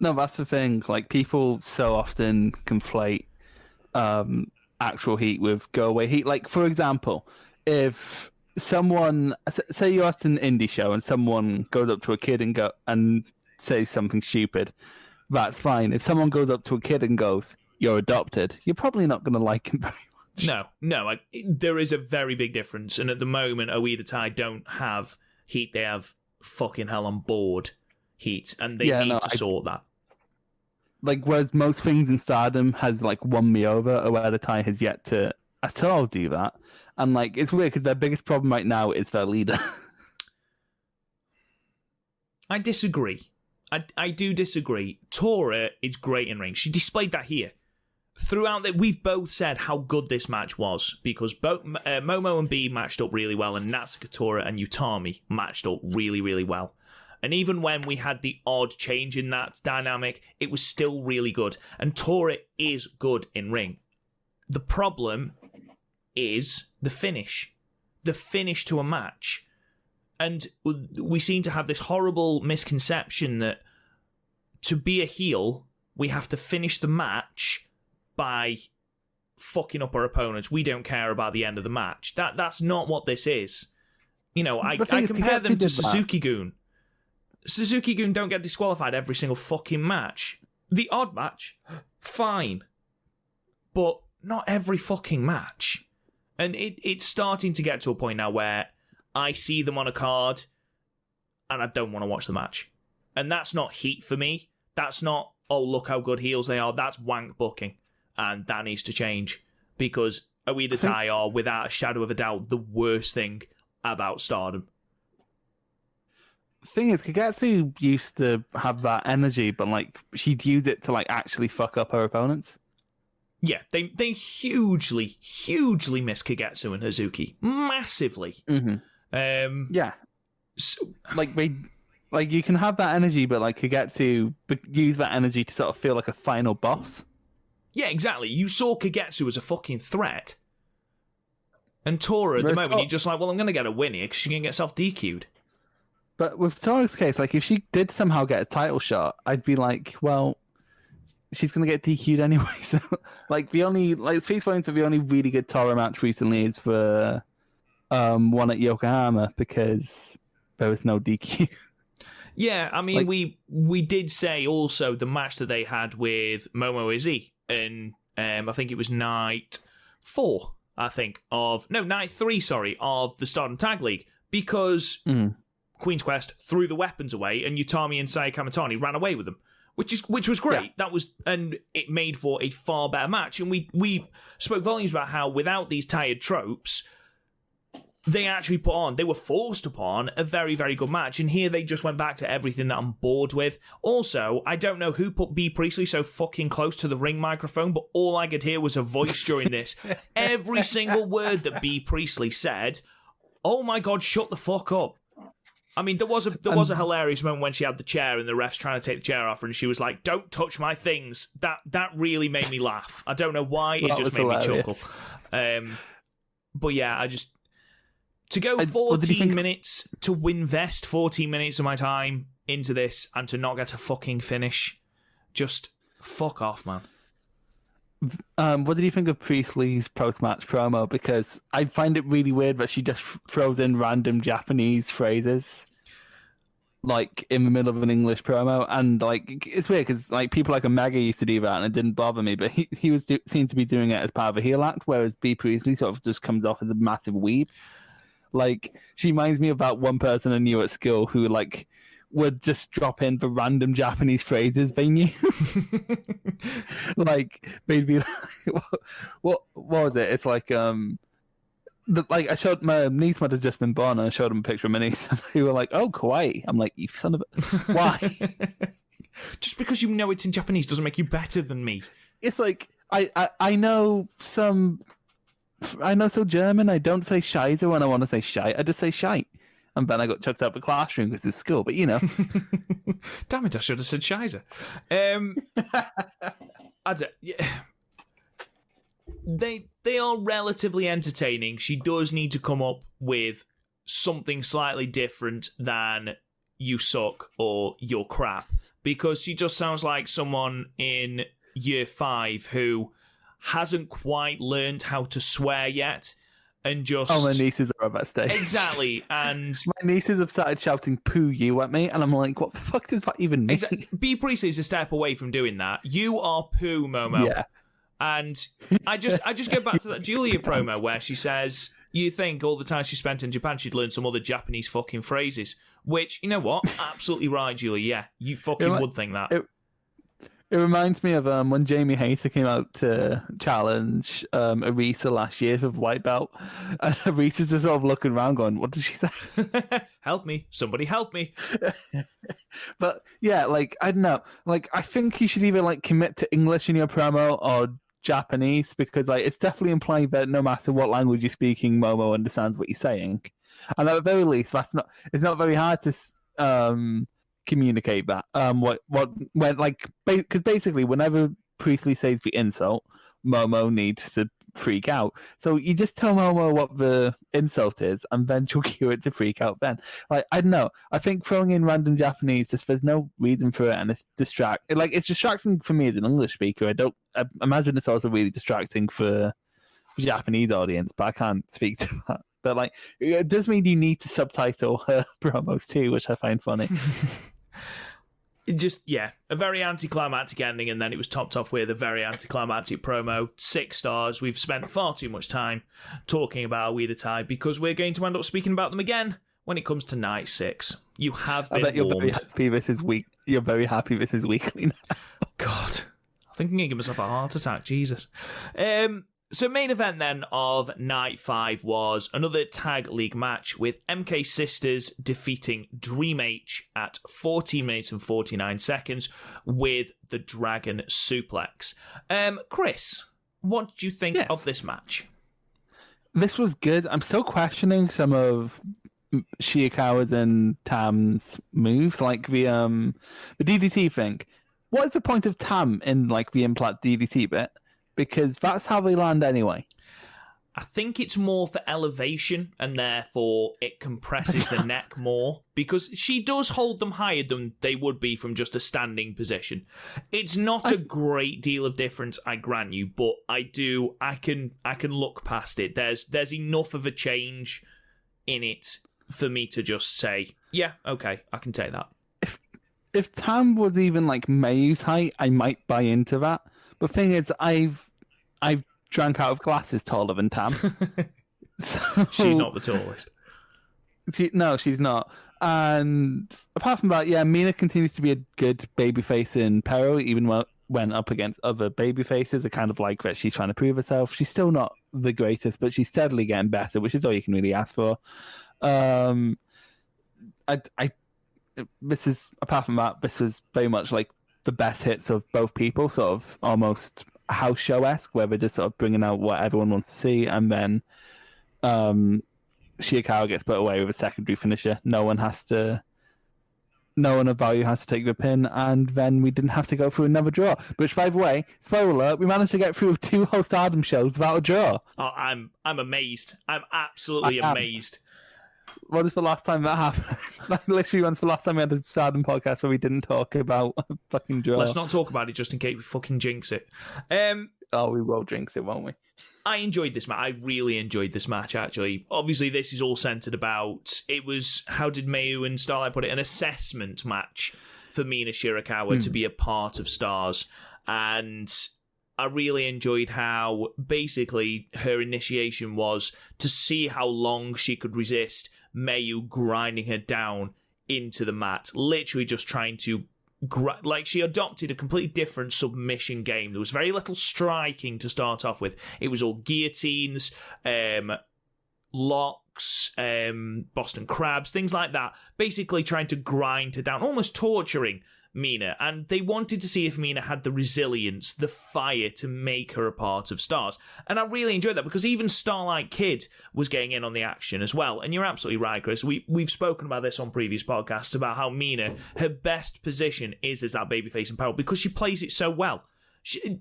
No, that's the thing. Like, people so often conflate actual heat with go away heat. Like, for example, if someone, say you're at an indie show and someone goes up to a kid and says something stupid, that's fine. If someone goes up to a kid and goes, "You're adopted," you're probably not going to like him very much. No, there is a very big difference. And at the moment, Oedo Tai don't have heat. They have fucking hell on board heat, and they need to sort that. Like, whereas most things in Stardom has, like, won me over, Oedo Tai has yet to at all do that. And, like, it's weird because their biggest problem right now is their leader. I disagree. I do disagree. Tora is great in ring. She displayed that here. Throughout that, we've both said how good this match was because both Momo and B matched up really well, and Natsuko Tora and Utami matched up really, really well. And even when we had the odd change in that dynamic, it was still really good. And Tora is good in ring. The problem is the finish. The finish to a match. And we seem to have this horrible misconception that to be a heel, we have to finish the match by fucking up our opponents. We don't care about the end of the match. That's not what this is. I compare them to Suzuki-gun. Suzuki-gun don't get disqualified every single fucking match. The odd match, fine. But not every fucking match. And it's starting to get to a point now where I see them on a card and I don't want to watch the match. And that's not heat for me. That's not, oh, look how good heels they are. That's wank booking. And that needs to change. Because Oedo Tai are, without a shadow of a doubt, the worst thing about Stardom. Thing is, Kagetsu used to have that energy, but like she'd use it to like actually fuck up her opponents. Yeah, they hugely miss Kagetsu and Hazuki. Massively. Mm-hmm. Yeah. So, like you can have that energy, but like Kagetsu use that energy to sort of feel like a final boss. Yeah, exactly. You saw Kagetsu as a fucking threat. And Tora, at the moment, you're just like, well, I'm going to get a win here because she's going to get self-DQ'd. But with Tora's case, like, if she did somehow get a title shot, I'd be like, well, she's going to get DQ'd anyway. So, like, Space Points for the only really good Tora match recently is for one at Yokohama because there was no DQ. Yeah, I mean, we did say also the match that they had with Momo Izzy, and I think it was night 3, of the Stardom Tag League, because Queen's Quest threw the weapons away and Utami and Saya Kamitani ran away with them, which was great. Yeah. That was, and it made for a far better match. And we spoke volumes about how without these tired tropes, they were forced to put on a very, very good match. And here they just went back to everything that I'm bored with. Also, I don't know who put B. Priestley so fucking close to the ring microphone, but all I could hear was a voice during this. Every single word that B. Priestley said, oh my God, shut the fuck up. I mean, there was a hilarious moment when she had the chair and the ref's trying to take the chair off her and she was like, don't touch my things. That really made me laugh. I don't know why, it just made me chuckle. But yeah, To go 14 minutes, to invest 14 minutes of my time into this and to not get a fucking finish, just fuck off, man. What did you think of Priestley's post-match promo? Because I find it really weird that she just throws in random Japanese phrases, like in the middle of an English promo, and like it's weird because like people like Omega used to do that and it didn't bother me, but he was seemed to be doing it as part of a heel act, whereas B Priestley sort of just comes off as a massive weeb. Like, she reminds me of that one person I knew at school who, like, would just drop in the random Japanese phrases they knew. Like, they'd be like, what was it? It's like, I showed my niece might have just been born, and I showed them a picture of my niece, and they were like, oh, kawaii. I'm like, you son of a... Why? Just because you know it's in Japanese doesn't make you better than me. It's like, I know some German. I don't say Scheiße when I want to say shite. I just say shite. And then I got chucked out of the classroom because it's school, but you know. Damn it, I should have said Scheiße. They are relatively entertaining. She does need to come up with something slightly different than you suck or you're crap, because she just sounds like someone in year 5 who hasn't quite learned how to swear yet, and just... Oh, my nieces are about to stay. Exactly, and... My nieces have started shouting poo you at me, and I'm like, what the fuck does that even mean? Exactly. B Priestley is a step away from doing that. You are poo, Momo. Yeah. And I just go back to that Giulia promo where she says, you think all the time she spent in Japan she'd learn some other Japanese fucking phrases, which, you know what? Absolutely right, Giulia. Yeah, you fucking would think that. It reminds me of when Jamie Hayter came out to challenge Arisa last year for the white belt, and Arisa's just sort of looking around going, what did she say? Help me. Somebody help me. But yeah, like, I don't know. Like, I think you should either like commit to English in your promo or Japanese, because like it's definitely implying that no matter what language you're speaking, Momo understands what you're saying. And at the very least, it's not very hard to communicate that. Because basically whenever Priestley says the insult, Momo needs to freak out. So you just tell Momo what the insult is, and then she'll cue it to freak out then. Like, I don't know. I think throwing in random Japanese, there's no reason for it, and it's it's distracting for me as an English speaker. I imagine it's also really distracting for the Japanese audience, but I can't speak to that. But like, it does mean you need to subtitle her promos too, which I find funny. Just, yeah, a very anticlimactic ending, and then it was topped off with a very anticlimactic promo. 6 stars. We've spent far too much time talking about Oedo Tai because we're going to end up speaking about them again when it comes to night 6. You have been warned. Very happy this is week. You're very happy this is weekly now. God, I think I'm going to give myself a heart attack. Jesus. So main event then of night 5 was another tag league match with MK Sisters defeating Dream H at 14 minutes and 49 seconds with the Dragon Suplex. Chris, what did you think of this match? This was good. I'm still questioning some of Shiakawa's and Tam's moves, like the DDT thing. What is the point of Tam in like the implant DDT bit? Because that's how they land anyway. I think it's more for elevation, and therefore it compresses the neck more, because she does hold them higher than they would be from just a standing position. It's not a great deal of difference, I grant you, but I can look past it. There's enough of a change in it for me to just say, yeah, okay, I can take that. If Tam was even like Mayu's height, I might buy into that. The thing is, I've drank out of glasses taller than Tam. So, she's not the tallest. No, she's not. And apart from that, yeah, Mina continues to be a good babyface in Peril, even when up against other babyfaces. I kind of like that she's trying to prove herself. She's still not the greatest, but she's steadily getting better, which is all you can really ask for. This is, apart from that, this was very much like the best hits of both people, sort of almost house show-esque, where they're just sort of bringing out what everyone wants to see, and then Shiakawa gets put away with a secondary finisher. No one of value has to take the pin, and then we didn't have to go through another draw. Which, by the way, spoiler alert, we managed to get through 2 whole Stardom shows without a draw. Oh, I'm amazed. I'm absolutely amazed. When was the last time that happened? Like, literally, when's the last time we had a Stardom podcast where we didn't talk about a fucking draw? Let's not talk about it just in case we fucking jinx it. Oh, we will jinx it, won't we? I enjoyed this match. I really enjoyed this match, actually. Obviously, this is all centered about... It was, how did Mayu and Starlight put it, an assessment match for Mina Shirakawa to be a part of Stars. And I really enjoyed how, basically, her initiation was to see how long she could resist Mayu grinding her down into the mat. Literally just trying to... Like, she adopted a completely different submission game. There was very little striking to start off with. It was all guillotines, locks, Boston crabs, things like that. Basically trying to grind her down, almost torturing Mina. And they wanted to see if Mina had the resilience, the fire to make her a part of Stars. And I really enjoyed that because even Starlight Kid was getting in on the action as well. And you're absolutely right, Chris. We've spoken about this on previous podcasts about how Mina, her best position is as that babyface in power because she plays it so well. She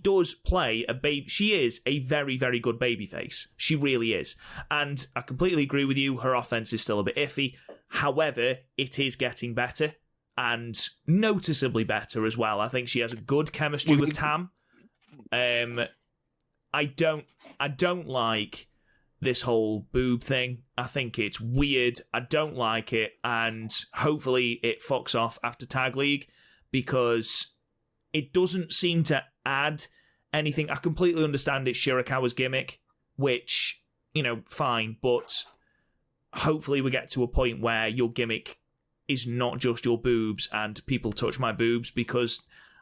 does play she is a very, very good babyface. She really is. And I completely agree with you. Her offense is still a bit iffy. However, it is getting better. And noticeably better as well. I think she has a good chemistry with Tam. I don't like this whole boob thing. I think it's weird. I don't like it, and hopefully it fucks off after Tag League because it doesn't seem to add anything. I completely understand it's Shirakawa's gimmick, which, fine, but hopefully we get to a point where your gimmick is not just your boobs and people touch my boobs, because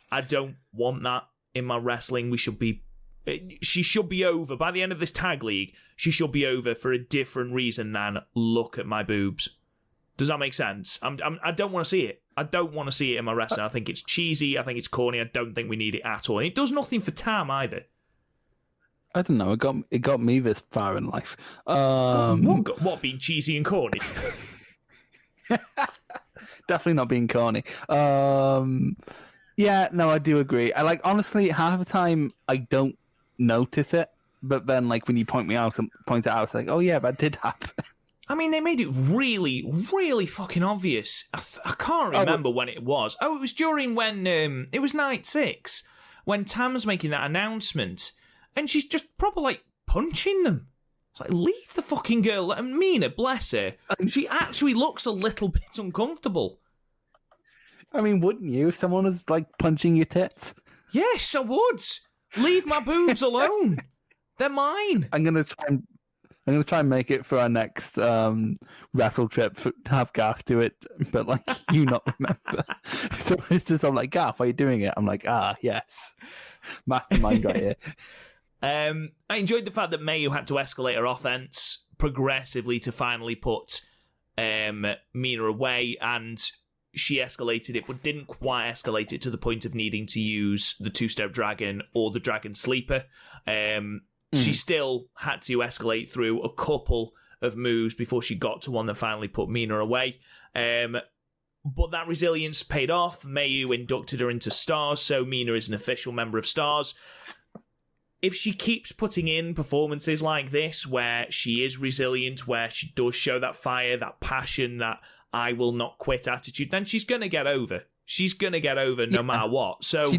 I don't want that in my wrestling. She should be over. By the end of this tag league, she should be over for a different reason than look at my boobs. Does that make sense? I don't want to see it. I don't want to see it in my wrestling. I think it's cheesy. I think it's corny. I don't think we need it at all. And it does nothing for Tam either. I don't know. It got me this far in life. What, being cheesy and corny? Definitely not being corny. Yeah, no, I do agree. Honestly, half the time I don't notice it, but then when you point it out, it's like, oh yeah, that did happen. I mean, they made it really, really fucking obvious. I can't remember when it was. Oh, it was during when it was night 6 when Tam's making that announcement, and she's just proper punching them. It's like, leave the fucking girl. Mina, bless her. She actually looks a little bit uncomfortable. I mean, wouldn't you if someone was punching your tits? Yes, I would. Leave my boobs alone. They're mine. I'm gonna try and make it for our next wrestle trip. Have Garth do it, but you not remember. So it's just I'm like, Garth, are you doing it? I'm like, yes, mastermind right here. I enjoyed the fact that Mayu had to escalate her offense progressively to finally put Mina away, and she escalated it, but didn't quite escalate it to the point of needing to use the two-step dragon or the dragon sleeper. She still had to escalate through a couple of moves before she got to one that finally put Mina away. But that resilience paid off. Mayu inducted her into Stars, so Mina is an official member of Stars. If she keeps putting in performances like this, where she is resilient, where she does show that fire, that passion, that I will not quit attitude, then she's going to get over. She's going to get over no matter what. So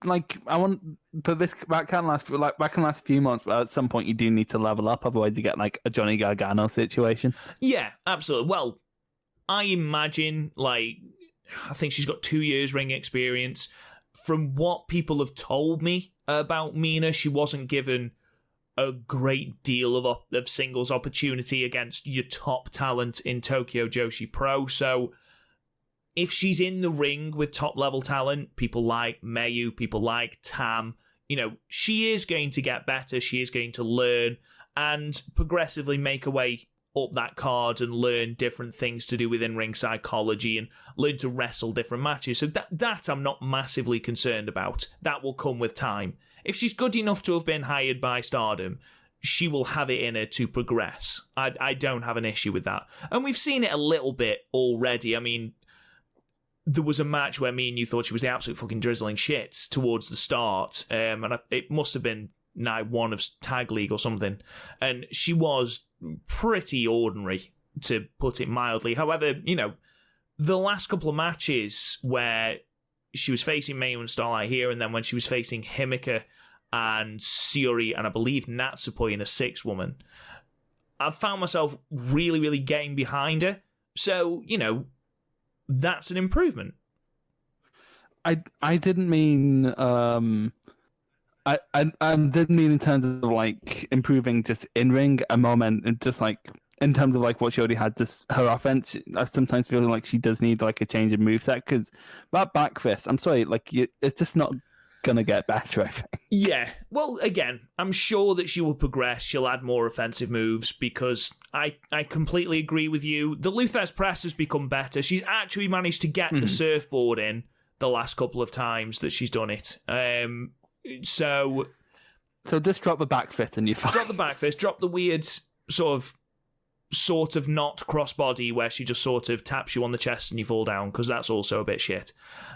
I want, but that can last a few months, but at some point you do need to level up, otherwise you get a Johnny Gargano situation. Yeah, absolutely. Well, I imagine, I think she's got 2 years ring experience. From what people have told me about Mina, she wasn't given a great deal of singles opportunity against your top talent in Tokyo Joshi Pro. So if she's in the ring with top level talent, people like Mayu, people like Tam, she is going to get better. She is going to learn and progressively make her way up that card and learn different things to do within ring psychology and learn to wrestle different matches. So that I'm not massively concerned about. That will come with time. If she's good enough to have been hired by Stardom, she will have it in her to progress. I don't have an issue with that. And we've seen it a little bit already. I mean, there was a match where me and you thought she was the absolute fucking drizzling shits towards the start. And it must have been night one of Tag League or something, and she was pretty ordinary, to put it mildly. However, the last couple of matches where she was facing Mayu and Starlight here, and then when she was facing Himika and Sayuri and I believe Natsupoi in a 6-woman, I found myself really, really getting behind her. So, that's an improvement. I didn't mean I didn't mean in terms of like improving just in ring a moment, and just like in terms of like what she already had, just her offense. I sometimes feel like she does need like a change of moveset, because that back fist, I'm sorry, like it's just not gonna get better, I think. Yeah, well, again, I'm sure that she will progress. She'll add more offensive moves, because I completely agree with you. The Luthez press has become better. She's actually managed to get the surfboard in the last couple of times that she's done it. So just drop the back fist and you're fine. Drop the back fist, drop the weird sort of not crossbody where she just sort of taps you on the chest and you fall down, because that's also a bit shit.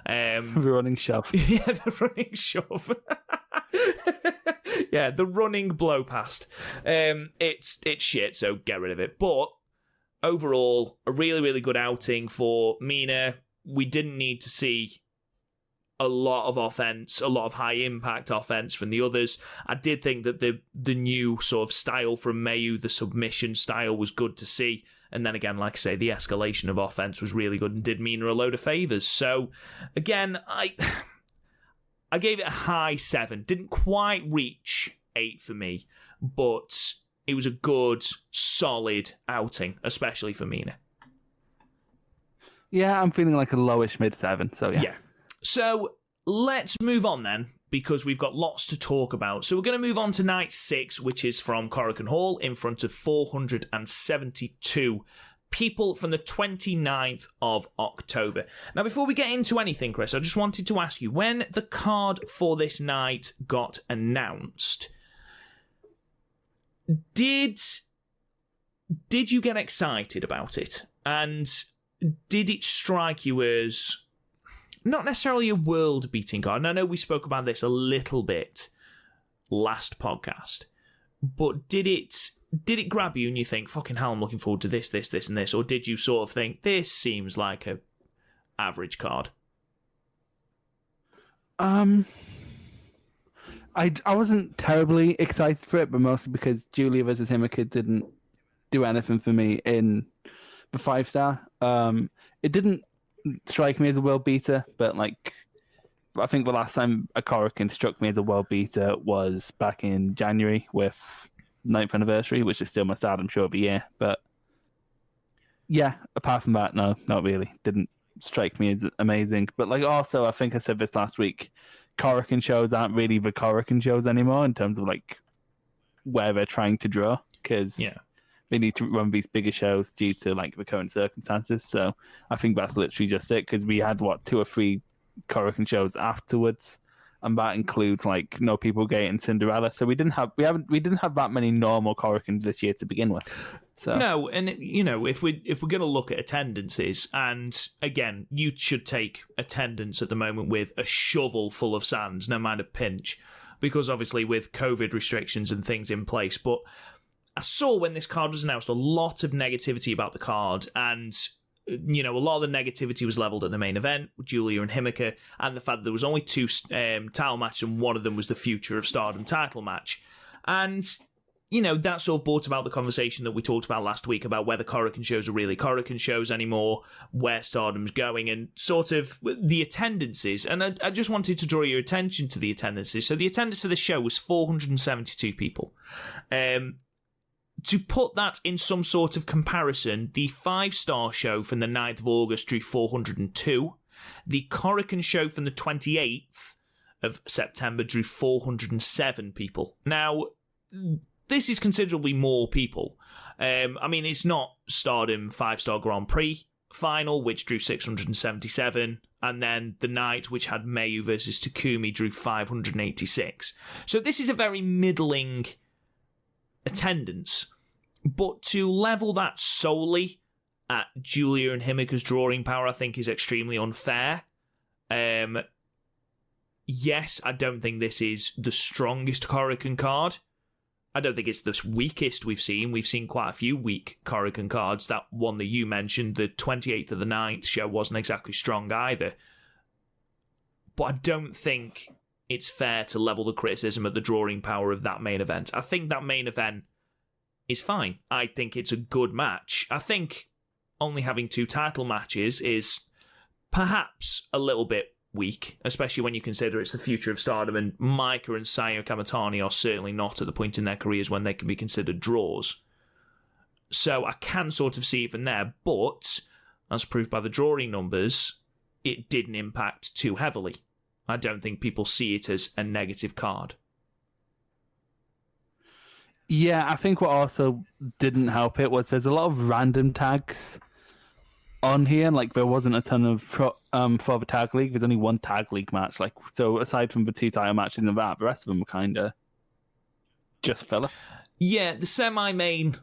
The running shove. Yeah, the running shove. Yeah, the running blow past. It's shit, so get rid of it. But overall, a really, really good outing for Mina. We didn't need to see a lot of offense, a lot of high impact offense from the others. I did think that the new sort of style from Mayu, the submission style, was good to see. And then again, like I say, the escalation of offense was really good and did Mina a load of favours. So again, I gave it a high 7. Didn't quite reach 8 for me, but it was a good, solid outing, especially for Mina. Yeah, I'm feeling like a lowish mid-7, so yeah. So let's move on then, because we've got lots to talk about. So we're going to move on to night 6, which is from Korakuen Hall in front of 472 people from the 29th of October. Now, before we get into anything, Chris, I just wanted to ask you, when the card for this night got announced, did you get excited about it? And did it strike you as not necessarily a world-beating card? And I know we spoke about this a little bit last podcast, but did it grab you and you think, fucking hell, I'm looking forward to this, this, this, and this? Or did you sort of think, this seems like a average card? I wasn't terribly excited for it, but mostly because Giulia versus Himika didn't do anything for me in the 5-star. It didn't strike me as a world beater, but like I think the last time a Korakuen struck me as a world beater was back in January with 9th anniversary, which is still my Stardom show of the year. But yeah, apart from that, no, not really. Didn't strike me as amazing. But like also, I think I said this last week, Korakuen shows aren't really the Korakuen shows anymore in terms of like where they're trying to draw, because they need to run these bigger shows due to like the current circumstances. So I think that's literally just it, because we had 2 or 3 Korakuen shows afterwards, and that includes like No People Gate and Cinderella. So we didn't have that many normal Korakuens this year to begin with. So no, and if we're going to look at attendances, and again, you should take attendance at the moment with a shovel full of sand, no matter pinch, because obviously with COVID restrictions and things in place. But I saw when this card was announced a lot of negativity about the card, and a lot of the negativity was levelled at the main event with Giulia and Himika, and the fact that there was only 2 title matches, and one of them was the future of Stardom title match. And that sort of brought about the conversation that we talked about last week about whether Korakuen shows are really Korakuen shows anymore, where Stardom's going, and sort of the attendances. And I just wanted to draw your attention to the attendances. So the attendance for the show was 472 people. To put that in some sort of comparison, the 5-star show from the 9th of August drew 402. The Korakuen show from the 28th of September drew 407 people. Now, this is considerably more people. It's not Stardom 5-star Grand Prix final, which drew 677, and then the night which had Mayu versus Takumi drew 586. So this is a very middling attendance, but to level that solely at Giulia and Himika's drawing power, I think, is extremely unfair. yes, I don't think this is the strongest Korakuen card. I don't think it's the weakest we've seen. We've seen quite a few weak Korakuen cards. That one that you mentioned, the 28th of the 9th show, wasn't exactly strong either. But I don't think it's fair to level the criticism at the drawing power of that main event. I think that main event is fine. I think it's a good match. I think only having 2 title matches is perhaps a little bit weak, especially when you consider it's the future of Stardom, and Himeka and Sayo Kamatani are certainly not at the point in their careers when they can be considered draws. So I can sort of see it from there, but as proved by the drawing numbers, it didn't impact too heavily. I don't think people see it as a negative card. Yeah, I think what also didn't help it was there's a lot of random tags on here. Like, there wasn't a ton of for the tag league. There's only 1 tag league match. Like, so aside from the 2 title matches and that, the rest of them were kind of just filler. Yeah, the semi-main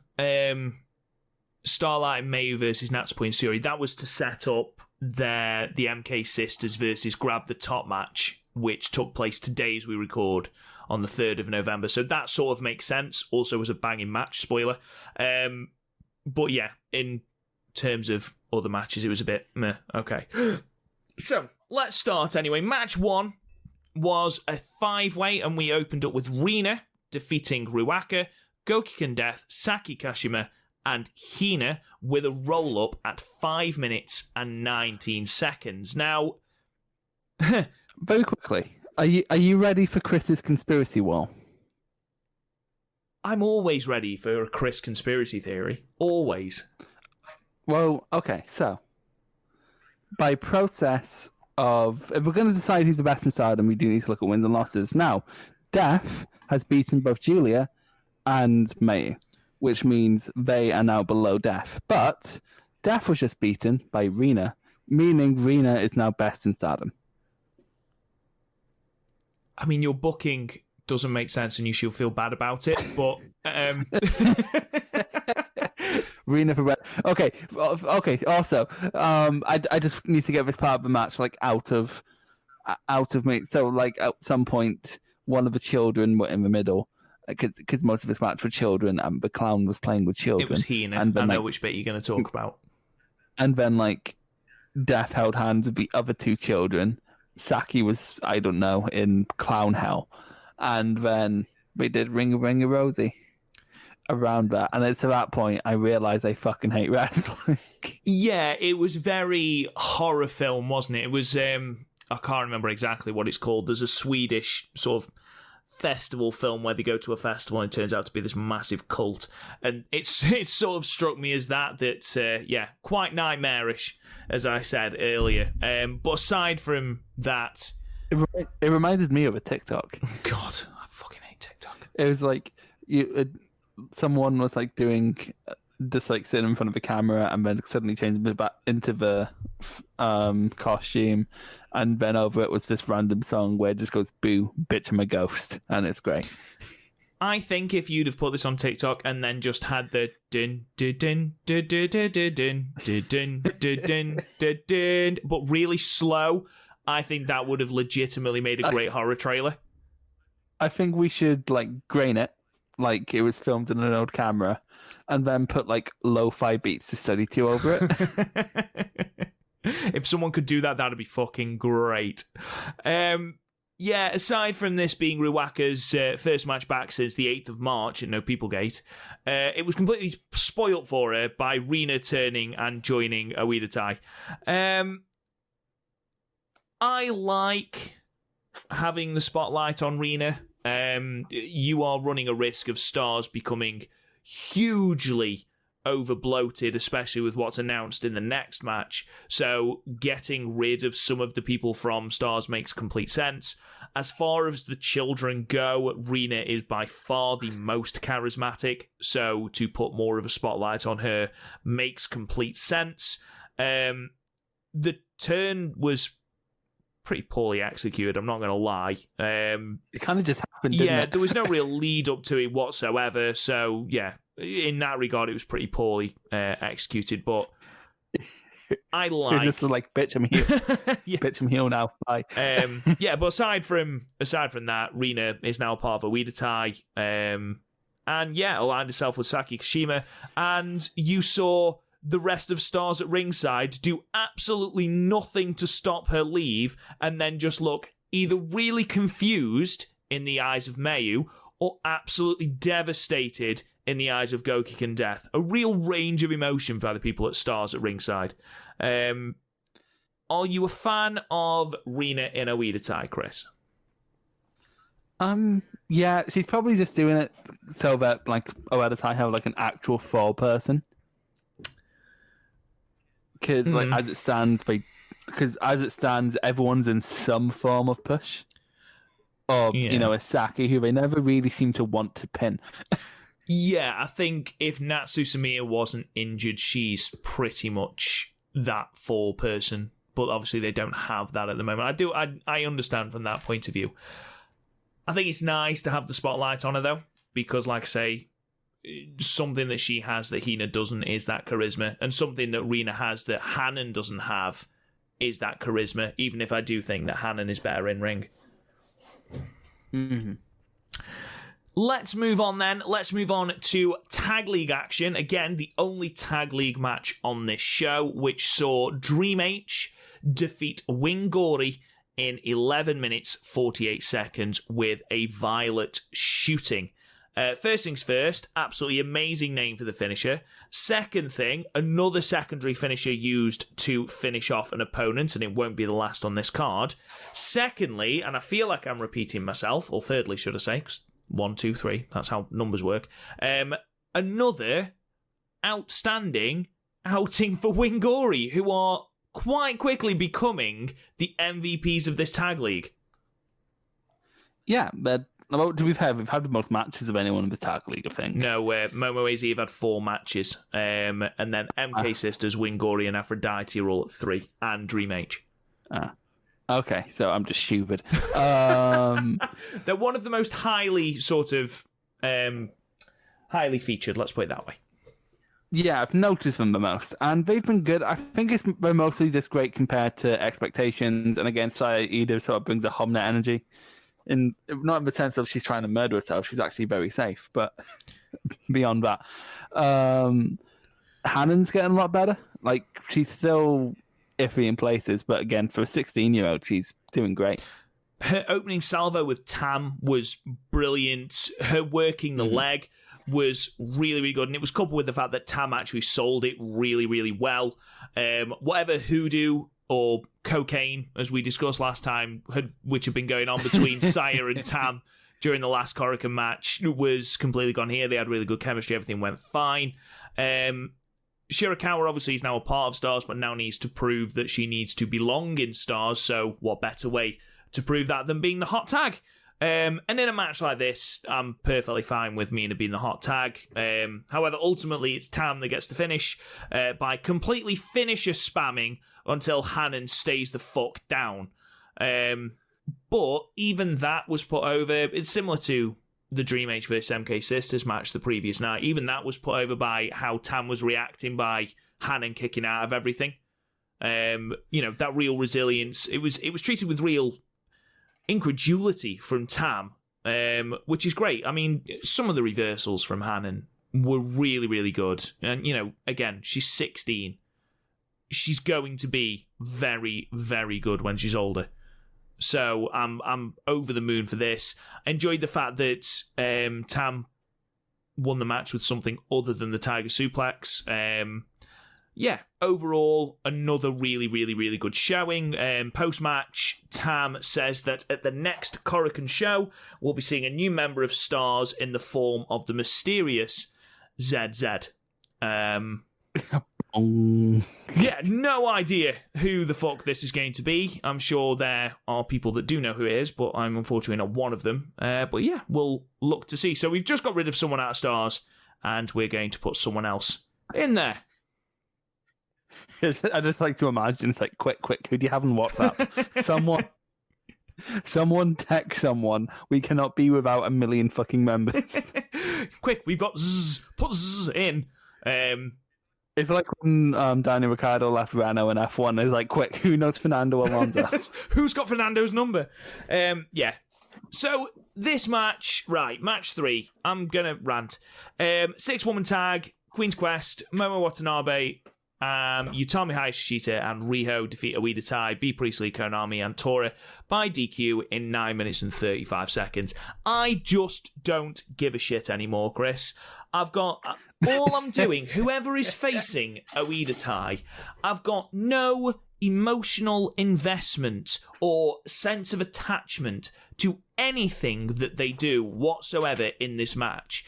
Starlight and Mayu versus Natsupoi and Suri, that was to set up the MK Sisters versus Grab the Top match, which took place today as we record on the 3rd of November. So that sort of makes sense. Also was a banging match, spoiler. But yeah, in terms of other matches, it was a bit meh. Okay. So let's start anyway. Match 1 was a 5-way, and we opened up with Rina defeating Ruaka, Gokiken Death, Saki Kashima, and Hina with a roll-up at 5 minutes and 19 seconds. Now, very quickly, are you ready for Chris's conspiracy wall? I'm always ready for a Chris conspiracy theory. Always. Well, okay, so by process of, if we're going to decide who's the best in Stardom, we do need to look at wins and losses. Now, Death has beaten both Giulia and Mayu, which means they are now below Death. But Death was just beaten by Rina, meaning Rina is now best in Stardom. I mean, your booking doesn't make sense and you should feel bad about it, but... Rina for red. Okay. Also, I just need to get this part of the match like out of me. So, like, at some point, one of the children were in the middle, because most of this match were children, and the clown was playing with children. It was Hina. And then, I know which bit you're going to talk about. And then, like, Death held hands with the other 2 children. Saki was, I don't know, in clown hell. And then we did Ring a Rosie around that. And it's at that point I realised I fucking hate wrestling. Yeah, it was very horror film, wasn't it? It was, I can't remember exactly what it's called. There's a Swedish sort of festival film where they go to a festival and it turns out to be this massive cult. And it sort of struck me as that, yeah, quite nightmarish, as I said earlier. But aside from that... It reminded me of a TikTok. God, I fucking hate TikTok. It was like, someone was like doing, just like sitting in front of a camera and then suddenly changing back into the costume, and then over it was this random song where it just goes, boo, bitch, I'm a ghost, and it's great. I think if you'd have put this on TikTok and then just had the din din din din din din din din din din, but really slow, I think that would have legitimately made a great horror trailer. I think we should like grain it like it was filmed in an old camera, and then put like lo-fi beats to study to over it. If someone could do that, that'd be fucking great. Yeah, aside from this being Ruaka's first match back since the 8th of March at No Peoplegate, it was completely spoilt for her by Rina turning and joining Oedo Tai. I like having the spotlight on Rina. You are running a risk of stars becoming hugely over-bloated, especially with what's announced in the next match. So getting rid of some of the people from stars makes complete sense. As far as the children go, Rina is by far the most charismatic, so to put more of a spotlight on her makes complete sense. The turn was pretty poorly executed, I'm not going to lie. It kind of just happened, didn't it? There was no real lead up to it whatsoever, so yeah, in that regard it was pretty poorly executed, but I Who's just like, bitch, I'm here. Yeah. Bitch, I'm here now. Bye. Yeah, but aside from that, Rina is now part of Oedo Tai. And yeah, aligned herself with Saki Kashima. And you saw the rest of Stars at ringside do absolutely nothing to stop her leave, and then just look either really confused in the eyes of Mayu or absolutely devastated in the eyes of Gokik and Death. A real range of emotion for the people at Stars at ringside. Are you a fan of Rina in Oedo Tai, Chris? Yeah, she's probably just doing it so that like Oedo Tai have like an actual fall person. Because like as it stands, everyone's in some form of push. Or a Saki who they never really seem to want to pin. Yeah, I think if Natsu Sumiya wasn't injured, she's pretty much that fall person. But obviously they don't have that at the moment. I understand from that point of view. I think it's nice to have the spotlight on her, though, because, like I say, something that she has that Hina doesn't is that charisma, and something that Rina has that Hanan doesn't have is that charisma, even if I do think that Hanan is better in ring. Mm-hmm. Let's move on then. Let's move on to Tag League action. Again, the only Tag League match on this show, which saw Dream H defeat Winggori in 11 minutes, 48 seconds with a violet shooting. First things first, absolutely amazing name for the finisher. Second thing, another secondary finisher used to finish off an opponent, and it won't be the last on this card. Secondly, and I feel like I'm repeating myself, or thirdly, should I say, 1, 2, 3, that's how numbers work. Another outstanding outing for Winggori, who are quite quickly becoming the MVPs of this tag league. Yeah, but we've had the most matches of anyone in the tag league, I think. No, Momo AZ have had 4 matches, and then MK Sisters, Winggori, and Aphrodite are all at 3, and Dream H. Okay, so I'm just stupid. They're one of the most highly featured, let's put it that way. Yeah, I've noticed them the most, and they've been good. I think they're mostly just great compared to expectations, and again, Saya Ida sort of brings a Homnet energy. Not in the sense of she's trying to murder herself, she's actually very safe, but beyond that. Hanan's getting a lot better. Like, she's still iffy in places, but again, for a 16-year-old, she's doing great. Her opening salvo with Tam was brilliant. Her working the leg was really, really good, and it was coupled with the fact that Tam actually sold it really, really well. Whatever hoodoo or cocaine, as we discussed last time, which had been going on between Saya and Tam during the last Korakuen match, was completely gone here. They had really good chemistry. Everything went fine. Shirakawa obviously is now a part of Stars, but now needs to prove that she needs to belong in Stars, so what better way to prove that than being the hot tag? And in a match like this, I'm perfectly fine with Mina being the hot tag. However, ultimately, it's Tam that gets the finish by completely finisher spamming until Hanan stays the fuck down. But even that was put over. It's similar to the Dream H vs MK Sisters match the previous night. Even that was put over by how Tam was reacting by Hanan kicking out of everything. That real resilience. It was treated with real incredulity from Tam, which is great. I mean, some of the reversals from Hanan were really, really good. And, again, she's 16. She's going to be very, very good when she's older. So I'm over the moon for this. Enjoyed the fact that Tam won the match with something other than the Tiger Suplex. Overall, another really, really, really good showing. Post-match, Tam says that at the next Korakuen show, we'll be seeing a new member of Stars in the form of the mysterious ZZ. Yeah, no idea who the fuck this is going to be. I'm sure there are people that do know who it is, but I'm unfortunately not one of them. But yeah, we'll look to see. So we've just got rid of someone out of Stars, and we're going to put someone else in there. I just like to imagine, it's like, quick, who do you have on WhatsApp? Someone text someone. We cannot be without 1 million fucking members. Quick, we've got Zzz. Put Zzz in. It's like when Danny Ricciardo left Renault in F1. It's like, quick, who knows Fernando Alonso? Who's got Fernando's number? Yeah. So this match, right, match 3. I'm gonna rant. 6-woman tag, Queen's Quest, Momo Watanabe, Utami Hayashishita and Riho defeat Oedo Tai, Bea Priestley, Konami, and Tora by DQ in 9 minutes and 35 seconds. I just don't give a shit anymore, Chris. I've got... all I'm doing, whoever is facing Oedo Tai, I've got no emotional investment or sense of attachment to anything that they do whatsoever in this match,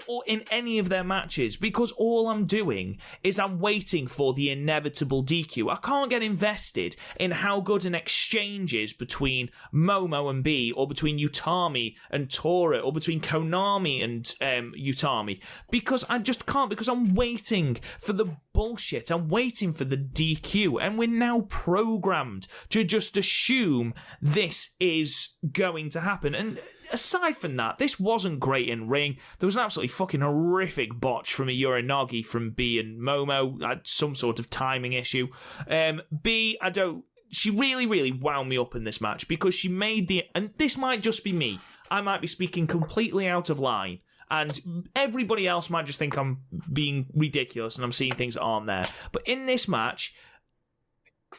or in any of their matches, because all I'm doing is I'm waiting for the inevitable DQ. I can't get invested in how good an exchange is between Momo and Bea, or between Utami and Tora, or between Konami and Utami, because I just can't, because I'm waiting for the bullshit. I'm waiting for the DQ, and we're now programmed to just assume this is going to happen. And aside from that, this wasn't great in ring. There was an absolutely fucking horrific botch from a Uranagi from Bea and Momo. Had some sort of timing issue. Bea, she really wound me up in this match, because she made and this might just be me, I might be speaking completely out of line, and everybody else might just think I'm being ridiculous and I'm seeing things that aren't there. But in this match,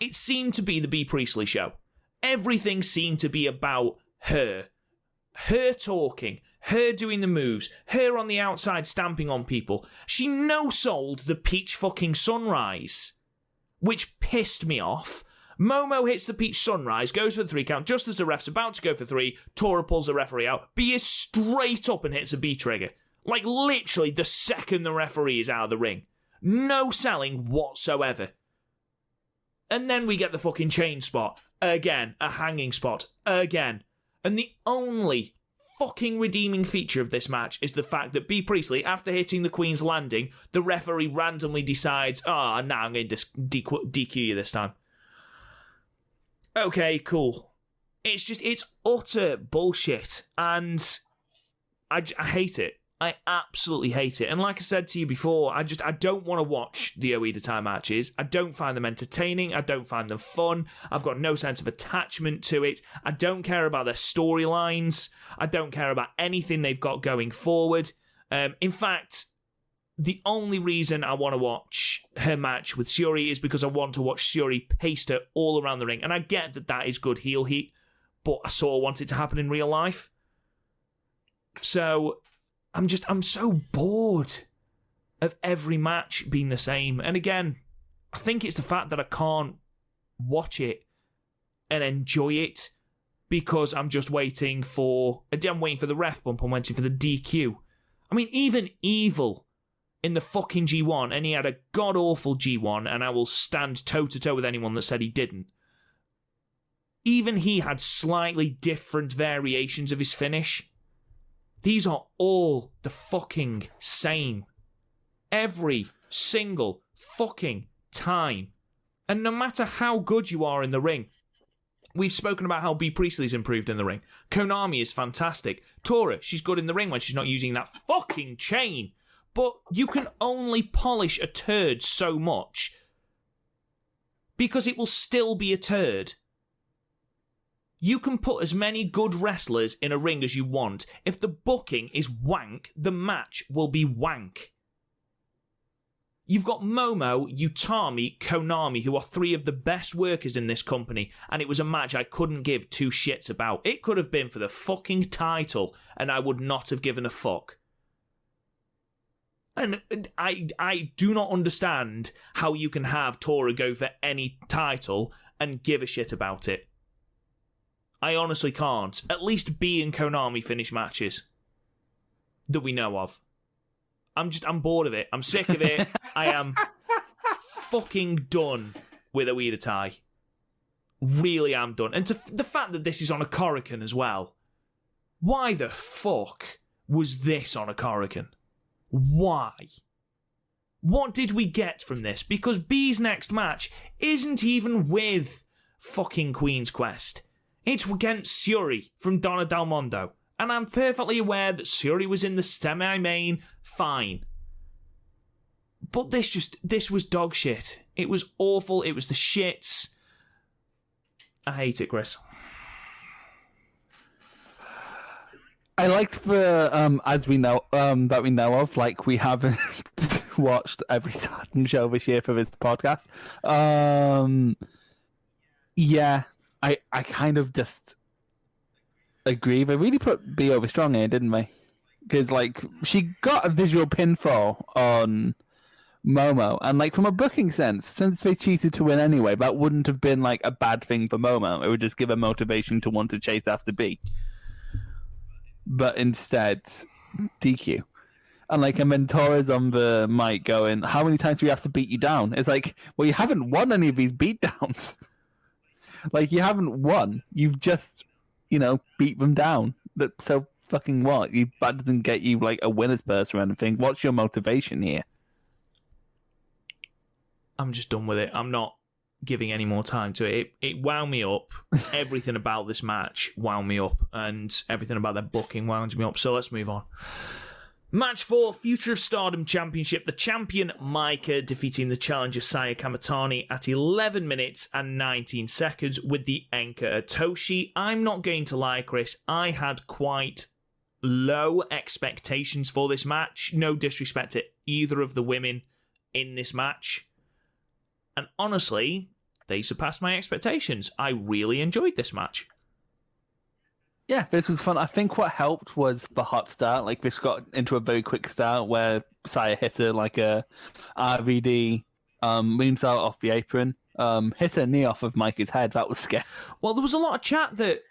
it seemed to be the Bea Priestley show. Everything seemed to be about her. Her talking, her doing the moves, her on the outside stamping on people. She no-sold the Peach fucking Sunrise, which pissed me off. Momo hits the Peach Sunrise, goes for the 3 count, just as the ref's about to go for 3, Tora pulls the referee out. Bea is straight up and hits a B trigger. Like, literally the second the referee is out of the ring. No selling whatsoever. And then we get the fucking chain spot. Again. A hanging spot. Again. And the only fucking redeeming feature of this match is the fact that Bea Priestley, after hitting the Queen's Landing, the referee randomly decides, I'm going to DQ you this time. Okay, cool. It's utter bullshit. And I hate it. I absolutely hate it. And like I said to you before, I don't want to watch the Oedo Tai matches. I don't find them entertaining. I don't find them fun. I've got no sense of attachment to it. I don't care about their storylines. I don't care about anything they've got going forward. In fact, the only reason I want to watch her match with Syuri is because I want to watch Syuri paste her all around the ring. And I get that is good heel heat, but I sort of want it to happen in real life. So I'm so bored of every match being the same. And again, I think it's the fact that I can't watch it and enjoy it, because I'm just waiting for the ref bump. I'm waiting for the DQ. I mean, even Evil in the fucking G1, and he had a god-awful G1, and I will stand toe-to-toe with anyone that said he didn't. Even he had slightly different variations of his finish. These are all the fucking same. Every single fucking time. And no matter how good you are in the ring, we've spoken about how Bea Priestley's improved in the ring. Konami is fantastic. Tora, she's good in the ring when she's not using that fucking chain. But you can only polish a turd so much, because it will still be a turd. You can put as many good wrestlers in a ring as you want. If the booking is wank, the match will be wank. You've got Momo, Utami, Konami, who are 3 of the best workers in this company, and it was a match I couldn't give 2 shits about. It could have been for the fucking title, and I would not have given a fuck. And I do not understand how you can have Tora go for any title and give a shit about it. I honestly can't. At least Bea and Konami finish matches that we know of. I'm bored of it. I'm sick of it. I am fucking done with Oedo Tai. Really am done. And the fact that this is on a Korakuen as well. Why the fuck was this on a Korakuen? Why? What did we get from this? Because Bea's next match isn't even with fucking Queen's Quest. It's against Syuri from Donna Del Mondo. And I'm perfectly aware that Syuri was in the semi-main, fine. But this was dog shit. It was awful. It was the shits. I hate it, Chris. I liked the as we know that we know of, like we haven't watched every Stardom show this year for this podcast. Yeah, I kind of just agree. They really put B over strong here, didn't they? Because like she got a visual pinfall on Momo, and like from a booking sense, since they cheated to win anyway, that wouldn't have been like a bad thing for Momo. It would just give her motivation to want to chase after B. But instead, DQ. And like a mentor's on the mic going, how many times do we have to beat you down? It's like, well, you haven't won any of these beatdowns. Like, you haven't won. You've just, beat them down. So fucking what? That doesn't get you like a winner's purse or anything. What's your motivation here? I'm just done with it. I'm not giving any more time to it. It wound me up. Everything about this match wound me up, and everything about their booking wound me up. So let's move on. Match 4, Future of Stardom Championship. The champion Himika defeating the challenger Saya Kamatani at 11 minutes and 19 seconds with the Enka Atoshi. I'm not going to lie, Chris. I had quite low expectations for this match. No disrespect to either of the women in this match. And honestly, they surpassed my expectations. I really enjoyed this match. Yeah, this was fun. I think what helped was the hot start. Like, this got into a very quick start where Saya hit her like a RVD moonsault off the apron, hit her knee off of Mikey's head. That was scary. Well, there was a lot of chat that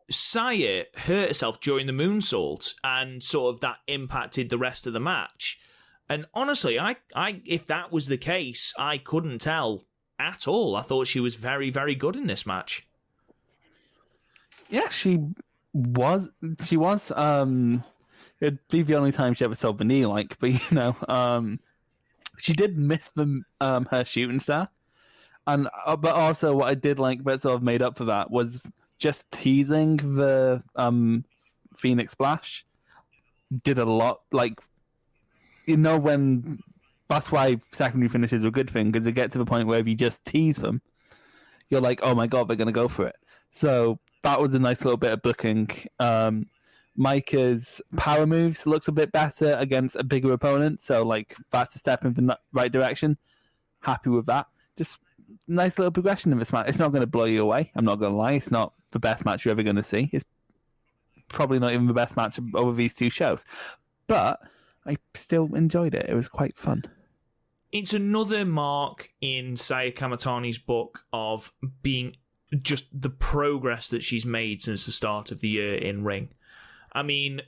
Saya hurt herself during the moonsault, and sort of that impacted the rest of the match. And honestly, I if that was the case, I couldn't tell at all. I thought she was very, very good in this match. Yeah, she was. It'd be the only time she ever sold the knee, like, but she did miss her shooting star, and but also what I did like that sort of made up for that was just teasing the Phoenix Splash. Did a lot, like. When that's why secondary finishes are a good thing, because you get to the point where if you just tease them, you're like, oh my god, they're going to go for it. So that was a nice little bit of booking. Micah's power moves looks a bit better against a bigger opponent, so like that's a step in the right direction. Happy with that. Just nice little progression in this match. It's not going to blow you away. I'm not going to lie. It's not the best match you're ever going to see. It's probably not even the best match over these two shows, but I still enjoyed it. It was quite fun. It's another mark in Saya Kamatani's book of being just the progress that she's made since the start of the year in ring. I mean,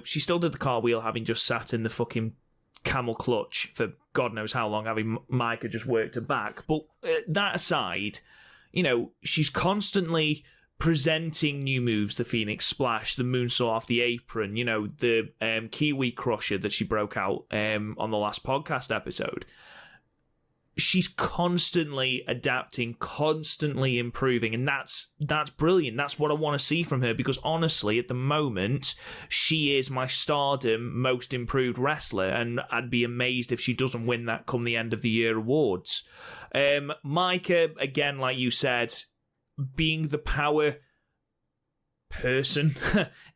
she still did the cartwheel having just sat in the fucking camel clutch for God knows how long, having Micah just worked her back. But that aside, she's constantly presenting new moves, the Phoenix Splash, the moonsault off the apron, the Kiwi Crusher that she broke out on the last podcast episode. She's constantly adapting, constantly improving, and that's brilliant. That's what I want to see from her, because honestly, at the moment, she is my Stardom most improved wrestler, and I'd be amazed if she doesn't win that come the end of the year awards. Micah, again, like you said, being the power person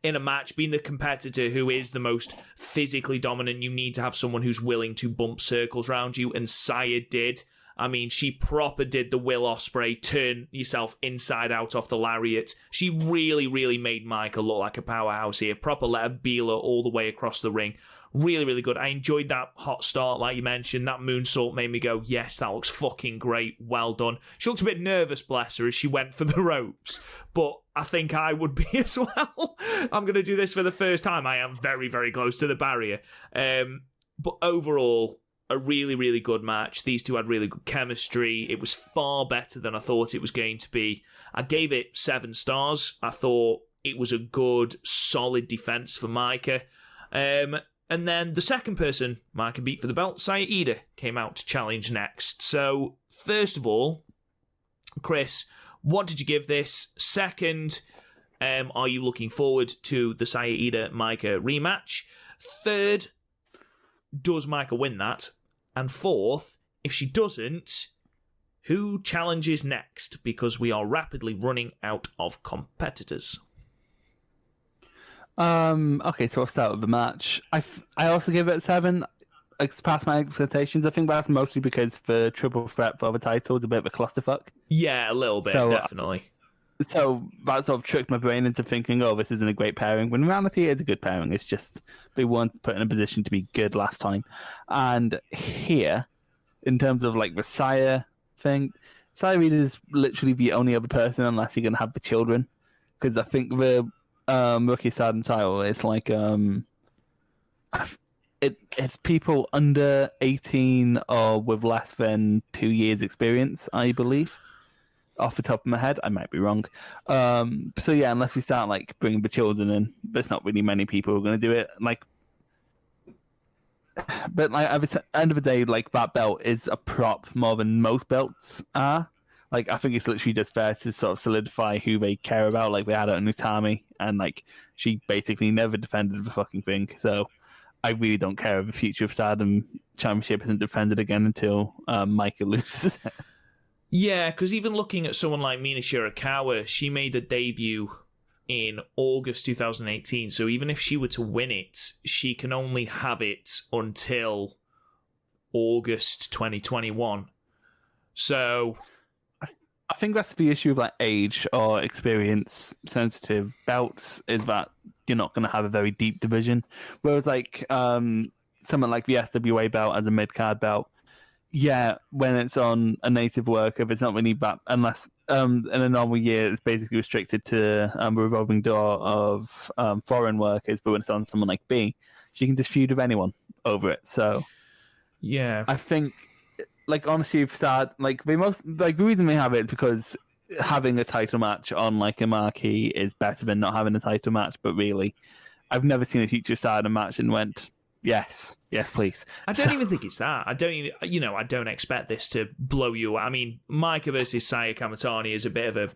in a match, being the competitor who is the most physically dominant, you need to have someone who's willing to bump circles around you, and Saya did. I mean, she proper did the Will Ospreay, turn yourself inside out off the lariat. She really, really made Micah look like a powerhouse here. Proper let her beel her all the way across the ring. Really, really good. I enjoyed that hot start, like you mentioned. That moonsault made me go, yes, that looks fucking great. Well done. She looked a bit nervous, bless her, as she went for the ropes. But I think I would be as well. I'm going to do this for the first time. I am very, very close to the barrier. But overall, a really, really good match. These two had really good chemistry. It was far better than I thought it was going to be. I gave it 7 stars. I thought it was a good, solid defense for Micah. And then the second person Micah beat for the belt, Saya Iida, came out to challenge next. So, first of all, Chris, what did you give this? Second, are you looking forward to the Saya Iida Micah rematch? Third, does Micah win that? And fourth, if she doesn't, who challenges next? Because we are rapidly running out of competitors. Okay, so I'll start with the match. I also give it a 7. It's past my expectations. I think that's mostly because the triple threat for the title is a bit of a clusterfuck. Yeah, a little bit, definitely. So that sort of tricked my brain into thinking, oh, this isn't a great pairing. When in reality, it's a good pairing. It's just they weren't put in a position to be good last time. And here, in terms of like the Saya thing, Saya Reed is literally the only other person unless you're going to have the children. Because I think the Rookie Stardom title is like it's people under 18 or with less than 2 years experience, I believe. Off the top of my head, I might be wrong. So yeah, unless we start like bringing the children in, there's not really many people who are going to do it. Like, but like at the end of the day, like that belt is a prop more than most belts are. Like, I think it's literally just fair to sort of solidify who they care about. Like, they had it on Utami, and like she basically never defended the fucking thing. So I really don't care if the future of Stardom Championship isn't defended again until Micah loses it. Yeah, because even looking at someone like Mina Shirakawa, she made a debut in August 2018. So even if she were to win it, she can only have it until August 2021. So I think that's the issue of like age or experience sensitive belts, is that you're not going to have a very deep division. Whereas like someone like the SWA belt as a mid card belt, yeah, when it's on a native worker, it's not really that, unless in a normal year it's basically restricted to a revolving door of foreign workers. But when it's on someone like B, she can just feud with anyone over it. So yeah, I think, like, honestly, you've started like the reason we have it is because having a title match on like a marquee is better than not having a title match. But really, I've never seen a future Stardom match and went, yes, please. I don't even think it's that. I don't expect this to blow you. I mean, Micah versus Saya Kamatani is a bit of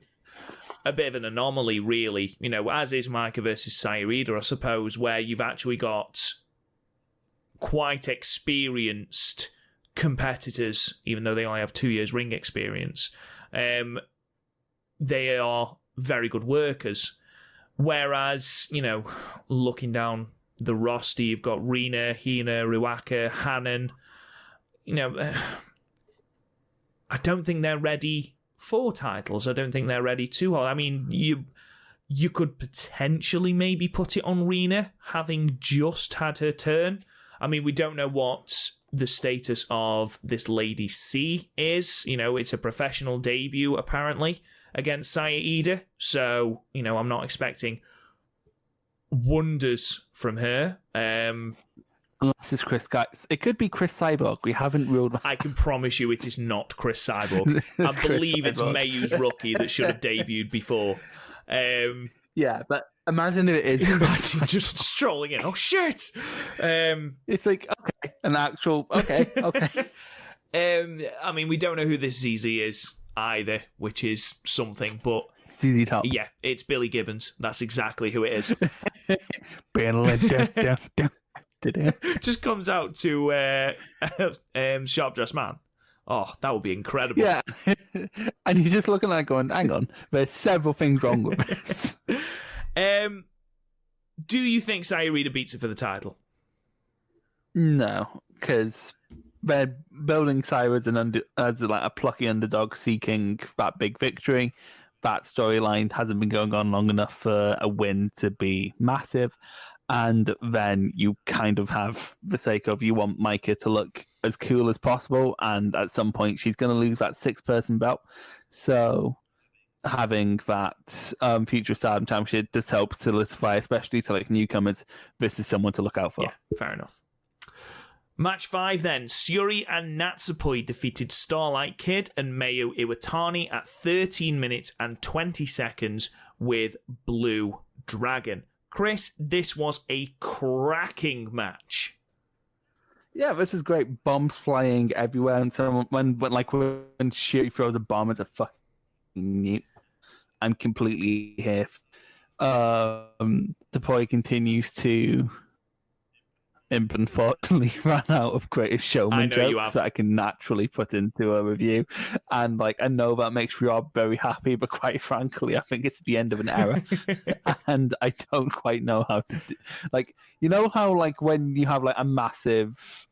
an anomaly, really. You know, as is Micah versus Saya Iida, I suppose, where you've actually got quite experienced competitors, even though they only have 2 years ring experience. They are very good workers. Whereas, you know, looking down the roster, you've got Rina, Hina, Ruaka, Hanan. You know, I don't think they're ready for titles. I don't think they're ready to hold. I mean, you could potentially maybe put it on Rina, having just had her turn. I mean, we don't know what the status of this Lady C is. You know, it's a professional debut, apparently, against Saya Iida. So, you know, I'm not expecting wonders from her. Unless it's Chris Guys. It could be Chris Cyborg. We haven't ruled. I can promise you it is not Chris Cyborg. I believe it's Mayu's Rookie that should have debuted before. Yeah, but imagine if it is just strolling in. Oh shit! It's like, okay, an actual okay. I mean, we don't know who this ZZ is either, which is something, but ZZ Top. Yeah, it's Billy Gibbons. That's exactly who it is. Just comes out to Sharp Dressed Man. Oh, that would be incredible. Yeah. And you're just looking at it going, hang on, there's several things wrong with this. Do you think Saya Iida beats her for the title? No, because they're building Saya as like a plucky underdog seeking that big victory. That storyline hasn't been going on long enough for a win to be massive. And then you kind of have the sake of, you want Micah to look as cool as possible, and at some point she's going to lose that 6-person belt. So having that future Stardom Championship just helps solidify, especially to like newcomers, this is someone to look out for. Yeah, fair enough. Match 5 then. Syuri and Natsupoi defeated Starlight Kid and Mayu Iwatani at 13 minutes and 20 seconds with Blue Dragon. Chris, this was a cracking match. Yeah, this is great. Bombs flying everywhere, and so when Syuri throws a bomb at a fucking mute and completely hit. Natsupoi continues to unfortunately ran out of Greatest Showman jokes that I can naturally put into a review. And like, I know that makes Rob very happy, but quite frankly, I think it's the end of an era. And I don't quite know how to do, like, you know how like when you have like a massive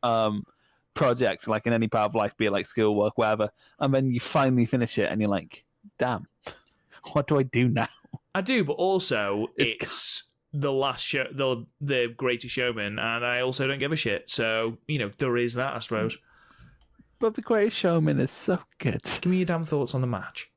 project, like in any part of life, be it like schoolwork, whatever, and then you finally finish it and you're like, damn, what do I do now? I do, but also it's the last show, the Greatest Showman, and I also don't give a shit. So, you know, there is that, I suppose. But the Greatest Showman is so good. Give me your damn thoughts on the match.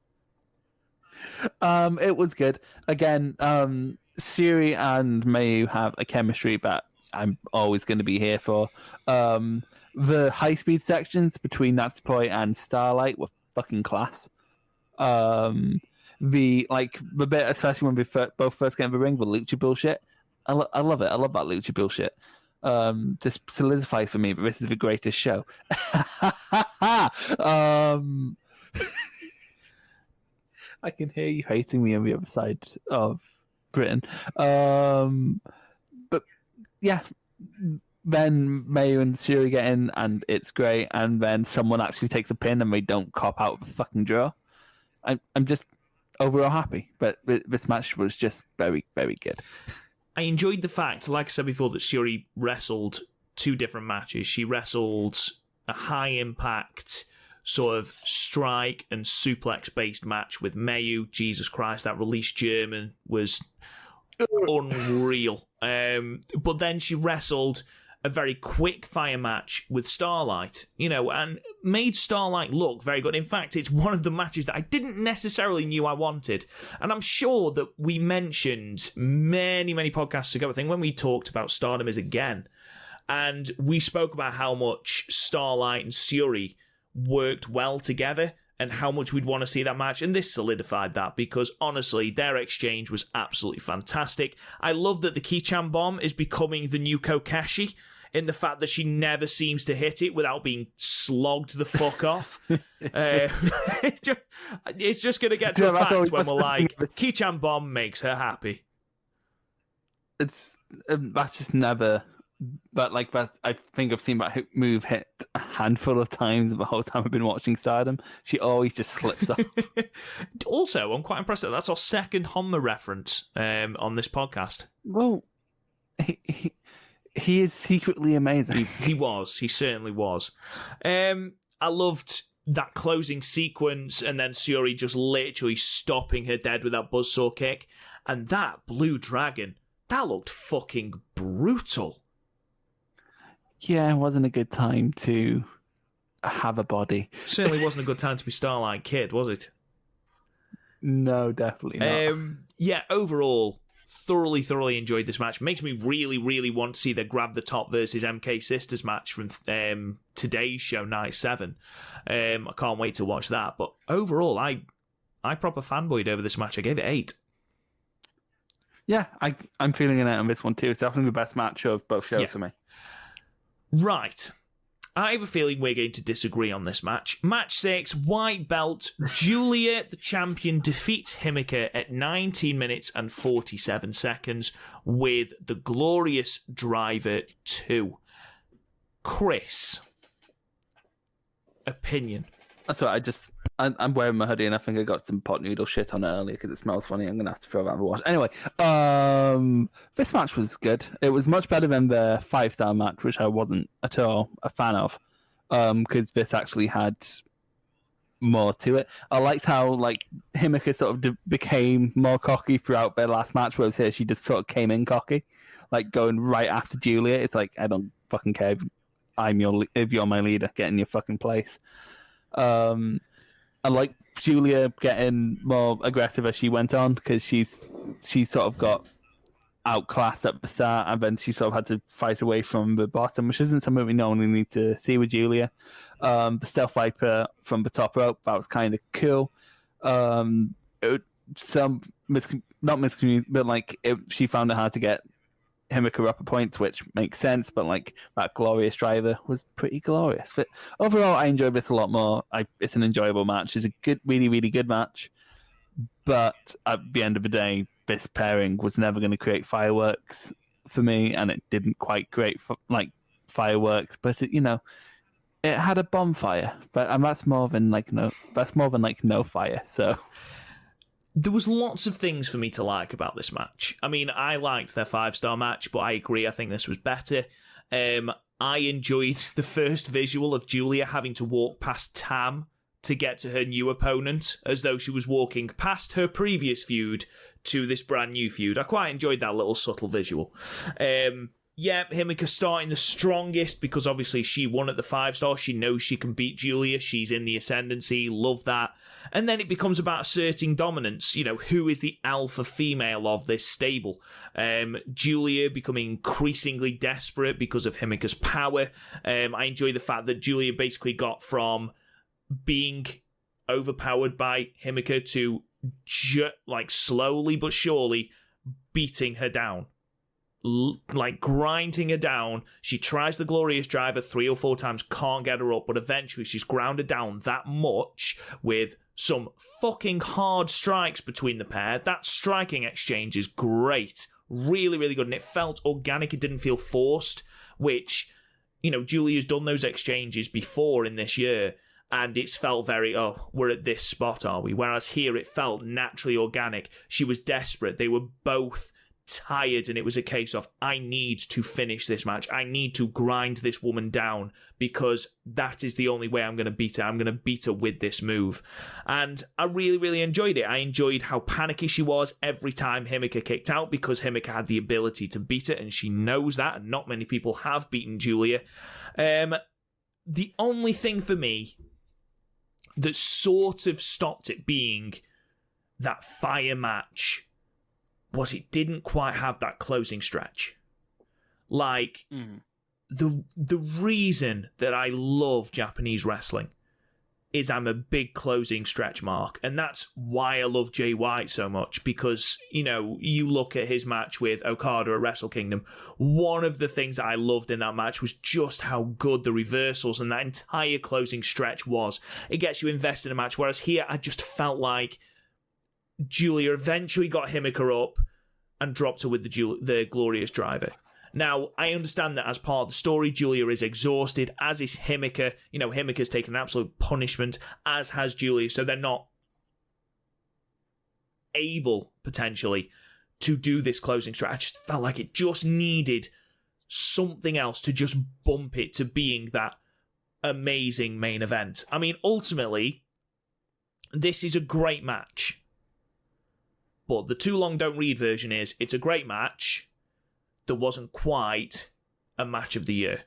It was good. Again, Suri and Mayu have a chemistry that I'm always going to be here for. The high-speed sections between Natsupoi and Starlight were fucking class. The bit, especially when we both first get in the ring, the lucha bullshit. I love it. I love that lucha bullshit. Just solidifies for me that this is the greatest show. I can hear you hating me on the other side of Britain. But yeah, then Mayu and Suri get in, and it's great. And then someone actually takes a pin, and they don't cop out of the fucking draw. I'm just overall happy, but this match was just very, very good. I enjoyed the fact, like I said before, that Suri wrestled 2 different matches. She wrestled a high-impact sort of strike and suplex-based match with Mayu. Jesus Christ, that release German was unreal. But then she wrestled a very quick fire match with Starlight, you know, and made Starlight look very good. In fact, it's one of the matches that I didn't necessarily knew I wanted. And I'm sure that we mentioned many, many podcasts ago, I think when we talked about Stardom is Again, and we spoke about how much Starlight and Suri worked well together and how much we'd want to see that match. And this solidified that, because honestly, their exchange was absolutely fantastic. I love that the Kichan bomb is becoming the new Kokeshi, in the fact that she never seems to hit it without being slogged the fuck off. It's just going to get to a fact when we're like, Kichan bomb makes her happy. That's just never... But like I think I've seen that move hit a handful of times the whole time I've been watching Stardom. She always just slips off. Also, I'm quite impressed that that's our second Honma reference on this podcast. Well, he is secretly amazing. He was. He certainly was. I loved that closing sequence, and then Suri just literally stopping her dead with that buzzsaw kick. And that Blue Dragon, that looked fucking brutal. Yeah, it wasn't a good time to have a body. Certainly wasn't a good time to be Starlight Kid, was it? No, definitely not. Yeah, overall, thoroughly enjoyed this match. Makes me really, really want to see the Grab the Top versus MK Sisters match from today's show, Night 7. I can't wait to watch that. But overall, I proper fanboyed over this match. I gave it 8. Yeah, I'm feeling it on this one too. It's definitely the best match of both shows for me. Right. I have a feeling we're going to disagree on this match. Match 6, white belt. Giulia, the champion, defeats Himika at 19 minutes and 47 seconds with the glorious Driver 2. Chris, opinion. That's right. I'm wearing my hoodie and I think I got some pot noodle shit on it earlier because it smells funny. I'm going to have to throw that in the wash. Anyway, this match was good. It was much better than the 5-star match, which I wasn't at all a fan of, because this actually had more to it. I liked how like Himika sort of became more cocky throughout their last match, whereas here she just sort of came in cocky, like going right after Giulia. It's like, I don't fucking care if you're my leader, get in your fucking place. I like Giulia getting more aggressive as she went on, because she sort of got outclassed at the start, and then she sort of had to fight away from the bottom, which isn't something we normally need to see with Giulia. The Stealth Viper from the top rope, that was kind of cool. Not miscommunication, but like she found it hard to get Himika upper points, which makes sense, but like that glorious driver was pretty glorious. But overall, I enjoyed this a lot more. It's an enjoyable match. It's a good, really, really good match. But at the end of the day, this pairing was never going to create fireworks for me, and it didn't quite create like fireworks, but it, it had a bonfire. And that's more than like no fire. So there was lots of things for me to like about this match. I mean, I liked their 5-star match, but I agree, I think this was better. I enjoyed the first visual of Giulia having to walk past Tam to get to her new opponent, as though she was walking past her previous feud to this brand new feud. I quite enjoyed that little subtle visual. Himika starting the strongest because obviously she won at the 5-star. She knows she can beat Giulia. She's in the ascendancy. Love that. And then it becomes about asserting dominance. Who is the alpha female of this stable? Giulia becoming increasingly desperate because of Himika's power. I enjoy the fact that Giulia basically got from being overpowered by Himika to slowly but surely beating her down. Grinding her down. She tries the glorious driver 3 or 4 times, can't get her up, but eventually she's grounded down that much with some fucking hard strikes between the pair. That striking exchange is great. Really, really good. And it felt organic. It didn't feel forced, which, Giulia's done those exchanges before in this year, and it's felt very, we're at this spot, are we? Whereas here it felt naturally organic. She was desperate. They were both tired, and it was a case of, I need to finish this match. I need to grind this woman down because that is the only way I'm going to beat her. I'm going to beat her with this move. And I really, really enjoyed it. I enjoyed how panicky she was every time Himika kicked out, because Himika had the ability to beat it, and she knows that, and not many people have beaten Giulia. The only thing for me that sort of stopped it being that fire match was it didn't quite have that closing stretch. The reason that I love Japanese wrestling is I'm a big closing stretch mark, and that's why I love Jay White so much, because, you look at his match with Okada at Wrestle Kingdom, one of the things I loved in that match was just how good the reversals and that entire closing stretch was. It gets you invested in a match, whereas here I just felt like Giulia eventually got Himika up and dropped her with the glorious driver. Now, I understand that as part of the story, Giulia is exhausted, as is Himika. Himika's taken an absolute punishment, as has Giulia, so they're not able, potentially, to do this closing stretch. I just felt like it just needed something else to just bump it to being that amazing main event. I mean, ultimately, this is a great match. But the Too Long Don't Read version is, it's a great match that wasn't quite a match of the year.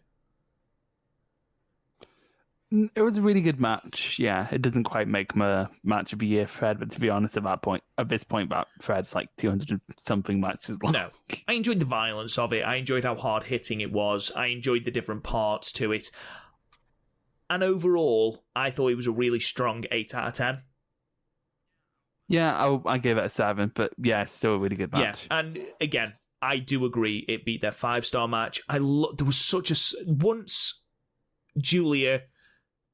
It was a really good match. Yeah, it doesn't quite make my match of the year, Fred. But to be honest, at this point, Fred's like 200 something matches long. No, I enjoyed the violence of it. I enjoyed how hard hitting it was. I enjoyed the different parts to it. And overall, I thought it was a really strong 8 out of 10. Yeah, I gave it a 7, but yeah, it's still a really good match. Yeah, and again, I do agree it beat their 5-star match. There was such a... Once Giulia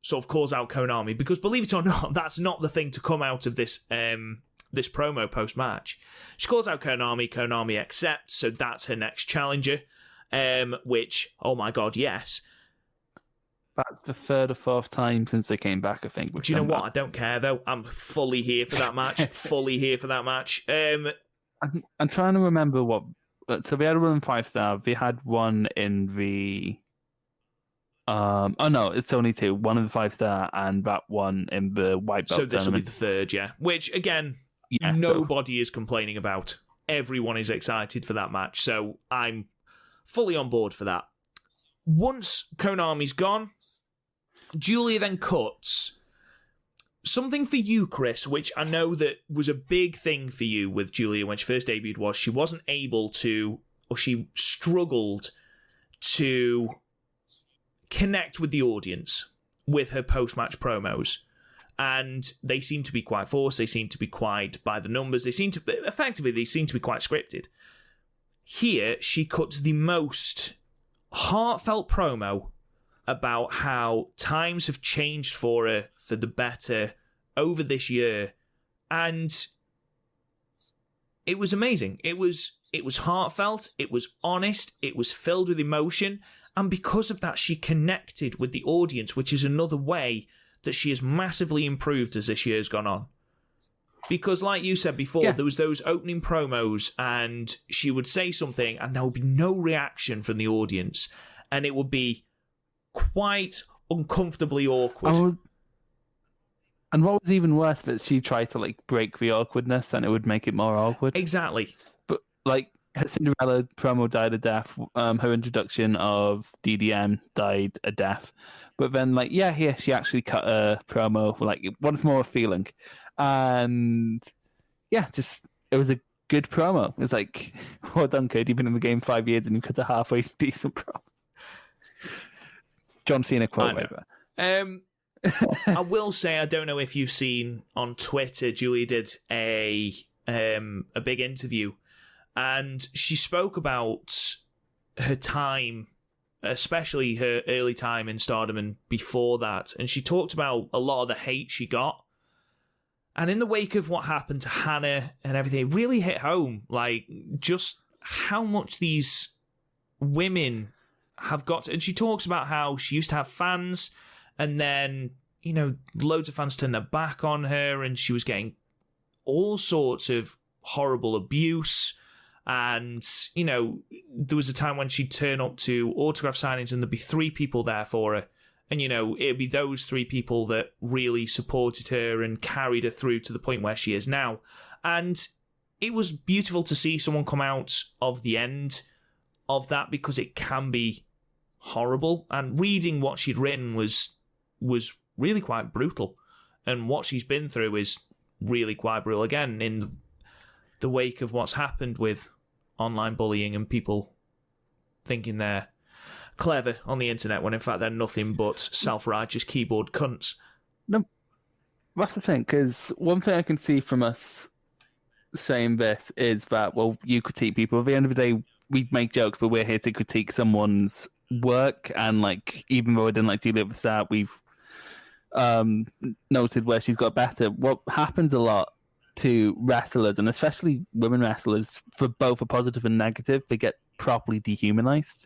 sort of calls out Konami, because believe it or not, that's not the thing to come out of this this promo post-match. She calls out Konami accepts, so that's her next challenger, which, oh my god, yes. That's the 3rd or 4th time since they came back, I think. Do you know what? I don't care, though. I'm fully here for that match. Fully here for that match. I'm trying to remember what... So we had one in 5-star. We had one in the... oh, no, it's only 2. One in the 5-star and that one in the white belt So this tournament. will be the 3rd, yeah. Which, again, nobody is complaining about. Everyone is excited for that match. So I'm fully on board for that. Once Konami's gone, Giulia then cuts. Something for you, Chris, which I know that was a big thing for you with Giulia when she first debuted, was she wasn't able to, or she struggled to connect with the audience with her post-match promos. And they seem to be quite forced, they seem to be quite by the numbers, they seem to be quite scripted. Here, she cuts the most heartfelt promo about how times have changed for her for the better over this year, and it was amazing. It was it was heartfelt, it was honest, it was filled with emotion, and because of that, she connected with the audience, which is another way that she has massively improved as this year's gone on. Because, like you said before, there was those opening promos, and she would say something, and there would be no reaction from the audience, and it would be quite uncomfortably awkward. And what was even worse, that she tried to break the awkwardness, and it would make it more awkward. Exactly. But her Cinderella promo died a death. Her introduction of DDM died a death. But then, she actually cut a promo for once more feeling, and it was a good promo. It's well done, kid. You've been in the game 5 years and you cut a halfway decent promo. John Cena quote over. I will say, I don't know if you've seen on Twitter, Giulia did a big interview, and she spoke about her time, especially her early time in Stardom and before that, and she talked about a lot of the hate she got. And in the wake of what happened to Hannah and everything, it really hit home, just how much these women have got. And she talks about how she used to have fans, and then, loads of fans turned their back on her, and she was getting all sorts of horrible abuse. And, there was a time when she'd turn up to autograph signings and there'd be 3 people there for her. And, it'd be those 3 people that really supported her and carried her through to the point where she is now. And it was beautiful to see someone come out of the end of that, because it can be horrible. And reading what she'd written was really quite brutal. And what she's been through is really quite brutal. Again, in the wake of what's happened with online bullying and people thinking they're clever on the internet when in fact they're nothing but self-righteous keyboard cunts. No, that's the thing, because one thing I can see from us saying this is that, you critique people. At the end of the day, we make jokes, but we're here to critique someone's work, and even though I didn't like Giulia at the start, we've noted where she's got better. What happens a lot to wrestlers, and especially women wrestlers, for both a positive and negative, they get properly dehumanized.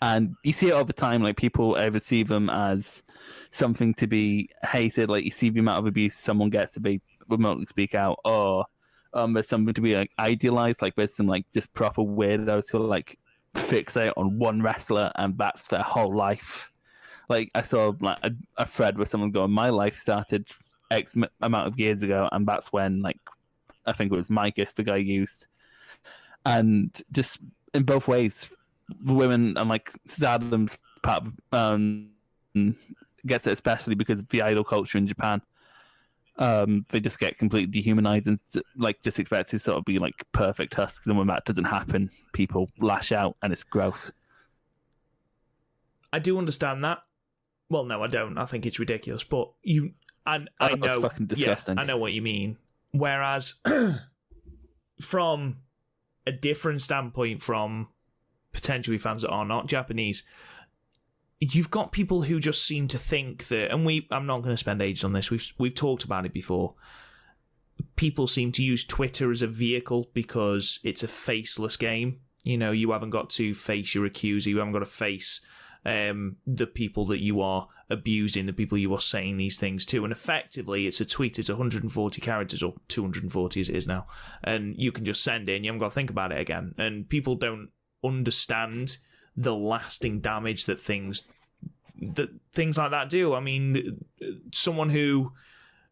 And you see it all the time, people either see them as something to be hated, you see the amount of abuse someone gets if they remotely speak out, or there's something to be idealized, there's some just proper weirdos who are fixate on one wrestler and that's their whole life. I saw a thread where someone going, my life started X amount of years ago, and that's when I think it was Micah the guy used. And just in both ways, women and Stardom's part of gets it, especially because of the idol culture in Japan. They just get completely dehumanized and just expect to sort of be perfect husks, and when that doesn't happen, people lash out, and it's gross. I do understand that. Well, no, I don't. I think it's ridiculous, but I know, that's fucking disgusting. I know what you mean. Whereas, from a different standpoint, from potentially fans that are not Japanese, you've got people who just seem to think that, and I'm not going to spend ages on this, we've talked about it before, people seem to use Twitter as a vehicle because it's a faceless game. You haven't got to face your accuser, you haven't got to face the people that you are abusing, the people you are saying these things to, and effectively it's a tweet, it's 140 characters, or 240 as it is now, and you can just send it and you haven't got to think about it again. And people don't understand the lasting damage that things like that do. I mean, someone who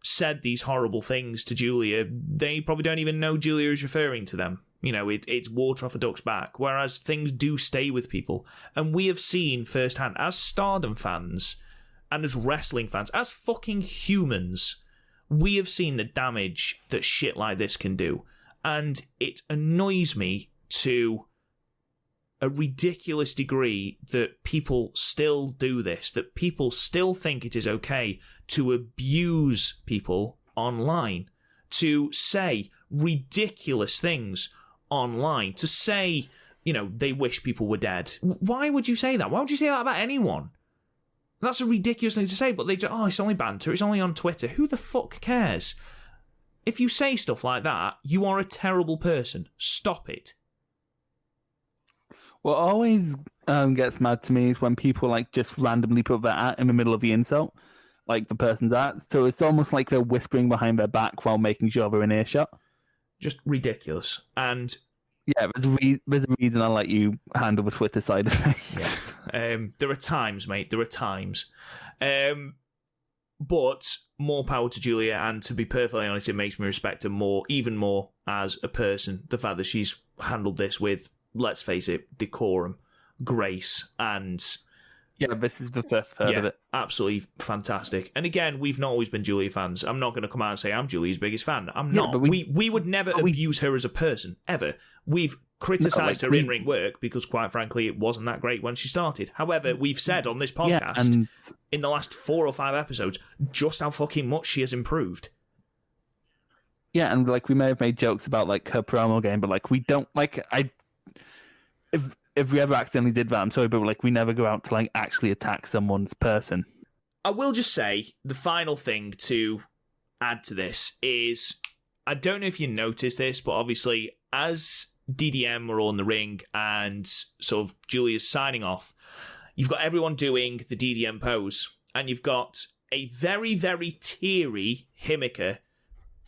said these horrible things to Giulia, they probably don't even know Giulia is referring to them. It's water off a duck's back, whereas things do stay with people. And we have seen firsthand, as Stardom fans and as wrestling fans, as fucking humans, we have seen the damage that shit like this can do. And it annoys me to a ridiculous degree that people still do this, that people still think it is okay to abuse people online, to say ridiculous things online, to say, they wish people were dead. Why would you say that? Why would you say that about anyone? That's a ridiculous thing to say, but they just, it's only banter, it's only on Twitter. Who the fuck cares? If you say stuff like that, you are a terrible person. Stop it. What always gets mad to me is when people like just randomly put their at in the middle of the insult, like the person's at. So it's almost like they're whispering behind their back while making sure they're in earshot. Just ridiculous. And yeah, there's a reason I let you handle the Twitter side of things. Yeah. There are times, mate. There are times. But more power to Giulia, and to be perfectly honest, it makes me respect her even more as a person. The fact that she's handled this with, let's face it, decorum, grace, and... Yeah, this is the first third of it. Absolutely fantastic. And again, we've not always been Giulia fans. I'm not going to come out and say I'm Giulia's biggest fan. I'm not. We would never abuse her as a person, ever. We've criticised her in-ring work because, quite frankly, it wasn't that great when she started. However, we've said on this podcast, in the last 4 or 5 episodes, just how fucking much she has improved. Yeah, and like we may have made jokes about like her promo game, but like we don't like if we ever accidentally did that, I'm sorry, but like we never go out to like actually attack someone's person. I will just say the final thing to add to this is, I don't know if you noticed this, but obviously as DDM were all in the ring and sort of Giulia's signing off, you've got everyone doing the DDM pose, and you've got a very, very teary Himika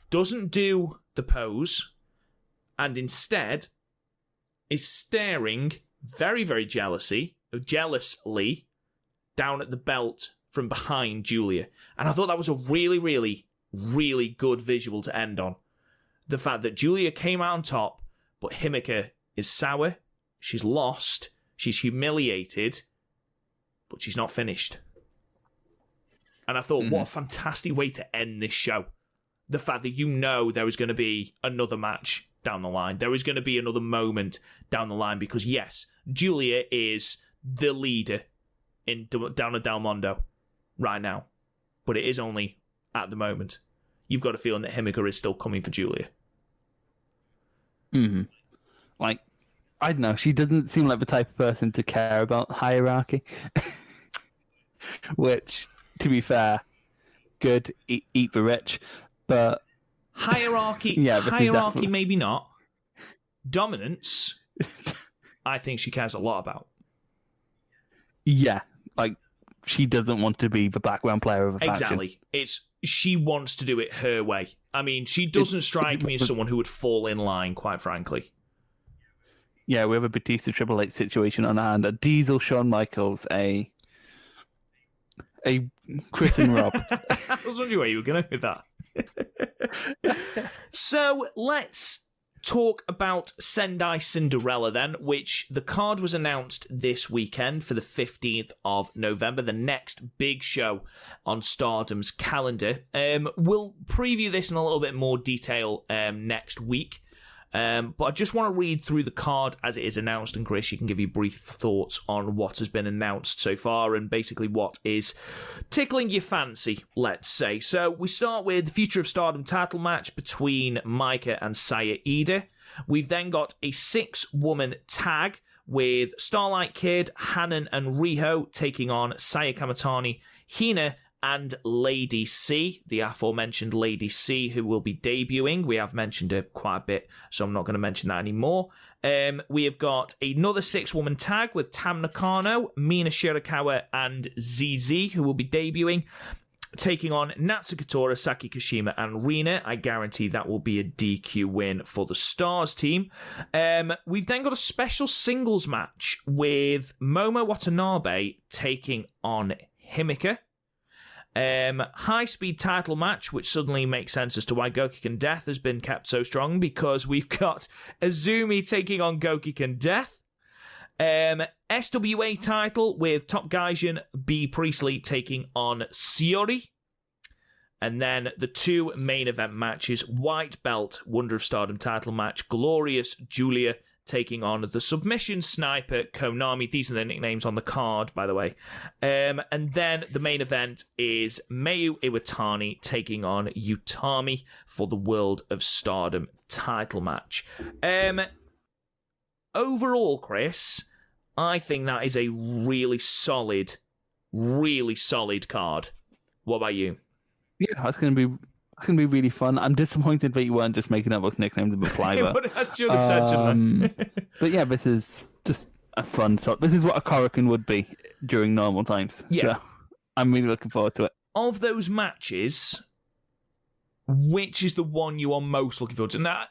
doesn't do the pose and instead is staring very, very jealously down at the belt from behind Giulia. And I thought that was a really, really, really good visual to end on. The fact that Giulia came out on top, but Himika is sour, she's lost, she's humiliated, but she's not finished. And I thought, what a fantastic way to end this show. The fact that you know there is going to be another match down the line. There is going to be another moment down the line because, yes, Giulia is the leader down at Del Mondo right now. But it is only at the moment. You've got a feeling that Himika is still coming for Giulia. Like, I don't know. She doesn't seem like the type of person to care about hierarchy. Which, to be fair, good, eat the rich. But hierarchy, hierarchy, maybe not. Dominance, I think she cares a lot about. Yeah, like she doesn't want to be the background player of a faction. Exactly. She wants to do it her way. I mean, she doesn't strike me as someone who would fall in line, quite frankly. Yeah, we have a Batista Triple H situation on hand. A Diesel Shawn Michaels, a Chris and Rob. I was wondering where you were going with that. So let's talk about Sendai Cinderella then, which the card was announced this weekend for the 15th of November, the next big show on Stardom's calendar. We'll preview this in a little bit more detail next week. But I just want to read through the card as it is announced, and Chris, you can give you brief thoughts on what has been announced so far and basically what is tickling your fancy, let's say. So we start with the Future of Stardom title match between Micah and Saya Iida. We've then got a 6-woman tag with Starlight Kid, Hanan and Riho taking on Saya Kamitani, Hina, and Lady C, the aforementioned Lady C, who will be debuting. We have mentioned her quite a bit, so I'm not going to mention that anymore. We have got another 6-woman tag with Tam Nakano, Mina Shirakawa, and ZZ, who will be debuting, taking on Natsukatora, Saki Kashima, and Rina. I guarantee that will be a DQ win for the Stars team. We've then got a special singles match with Momo Watanabe taking on Himika. High-speed title match, which suddenly makes sense as to why Gokiken Death has been kept so strong, because we've got Azumi taking on Gokiken Death. SWA title with Top Gaijin, B. Priestley taking on Shiori. And then the 2 main event matches, White Belt Wonder of Stardom title match, Glorious Giulia taking on the Submission Sniper Konami. These are the nicknames on the card, by the way. And then the main event is Mayu Iwatani taking on Utami for the World of Stardom title match. Overall, Chris, I think that is a really solid card. What about you? Yeah, that's going to be really fun. I'm disappointed that you weren't just making up those nicknames in the fly. But I should have said, shouldn't I? But yeah, this is just a fun sort. This is what a Korakuen would be during normal times. Yeah. So I'm really looking forward to it. Of those matches, which is the one you are most looking forward to? Now,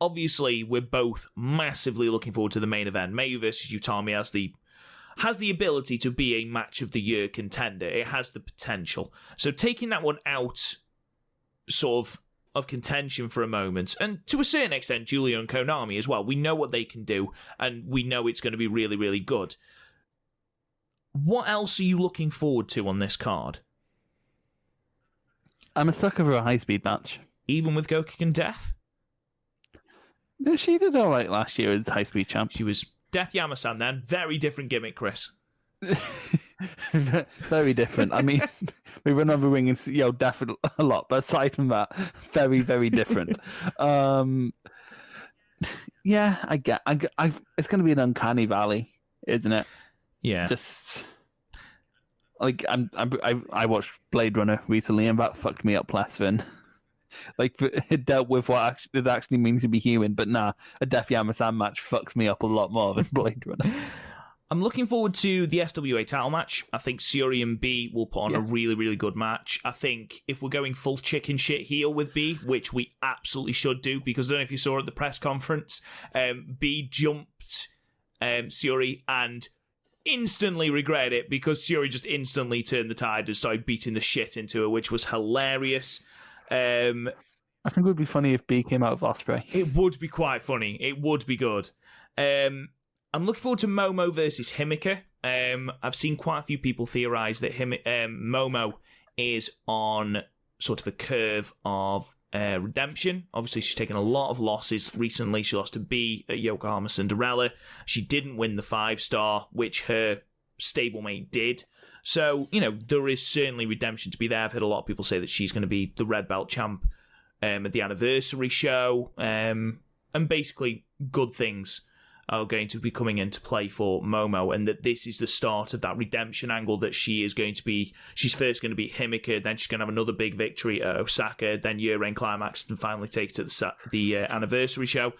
obviously, we're both massively looking forward to the main event. Mayu versus Utami has the ability to be a match of the year contender. It has the potential. So taking that one out sort of contention for a moment, and to a certain extent Giulia and Konami as well, we know what they can do, and we know it's going to be really, really good. What else are you looking forward to on this card? I'm a sucker for a high-speed match. Even with Go Kick and Death? She did all right last year as high-speed champ. She was Death Yamasan then. Very different gimmick, Chris. Very different. I mean, we run over ring and Death a lot, but aside from that, very, very different. Yeah, it's going to be an uncanny valley, isn't it? Yeah. Just like I watched Blade Runner recently, and that fucked me up less than like it dealt with what it actually means to be human. But nah, a Death Yamasan match fucks me up a lot more than Blade Runner. I'm looking forward to the SWA title match. I think Syuri and B will put on a really, really good match. I think if we're going full chicken shit heel with B, which we absolutely should do, because I don't know if you saw at the press conference, B jumped Syuri and instantly regretted it because Syuri just instantly turned the tide and started beating the shit into her, which was hilarious. I think it would be funny if B came out of Ospreay. It would be quite funny. It would be good. I'm looking forward to Momo versus Himika. I've seen quite a few people theorise that Momo is on sort of a curve of redemption. Obviously, she's taken a lot of losses recently. She lost to B at Yokohama Cinderella. She didn't win the 5-star, which her stablemate did. So, there is certainly redemption to be there. I've heard a lot of people say that she's going to be the red belt champ at the anniversary show. And basically, good things are going to be coming into play for Momo, and that this is the start of that redemption angle, that she's first going to beat Himika, then she's going to have another big victory at Osaka, then year-end climax, and finally take it to the anniversary show.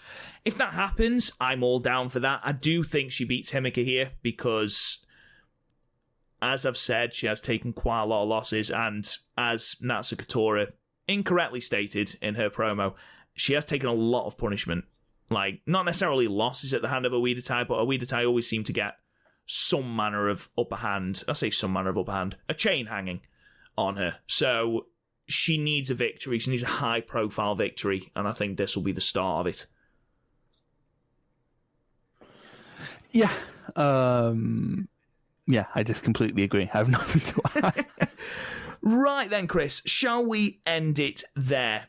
If that happens, I'm all down for that. I do think she beats Himika here, because, as I've said, she has taken quite a lot of losses, and as Natsukatora incorrectly stated in her promo, she has taken a lot of punishment. Like, not necessarily losses at the hand of Oedo Tai, but Oedo Tai always seem to get some manner of upper hand. I say some manner of upper hand. A chain hanging on her. So she needs a victory. She needs a high-profile victory, and I think this will be the start of it. Yeah. Yeah, I just completely agree. I have nothing to add. Right then, Chris. Shall we end it there?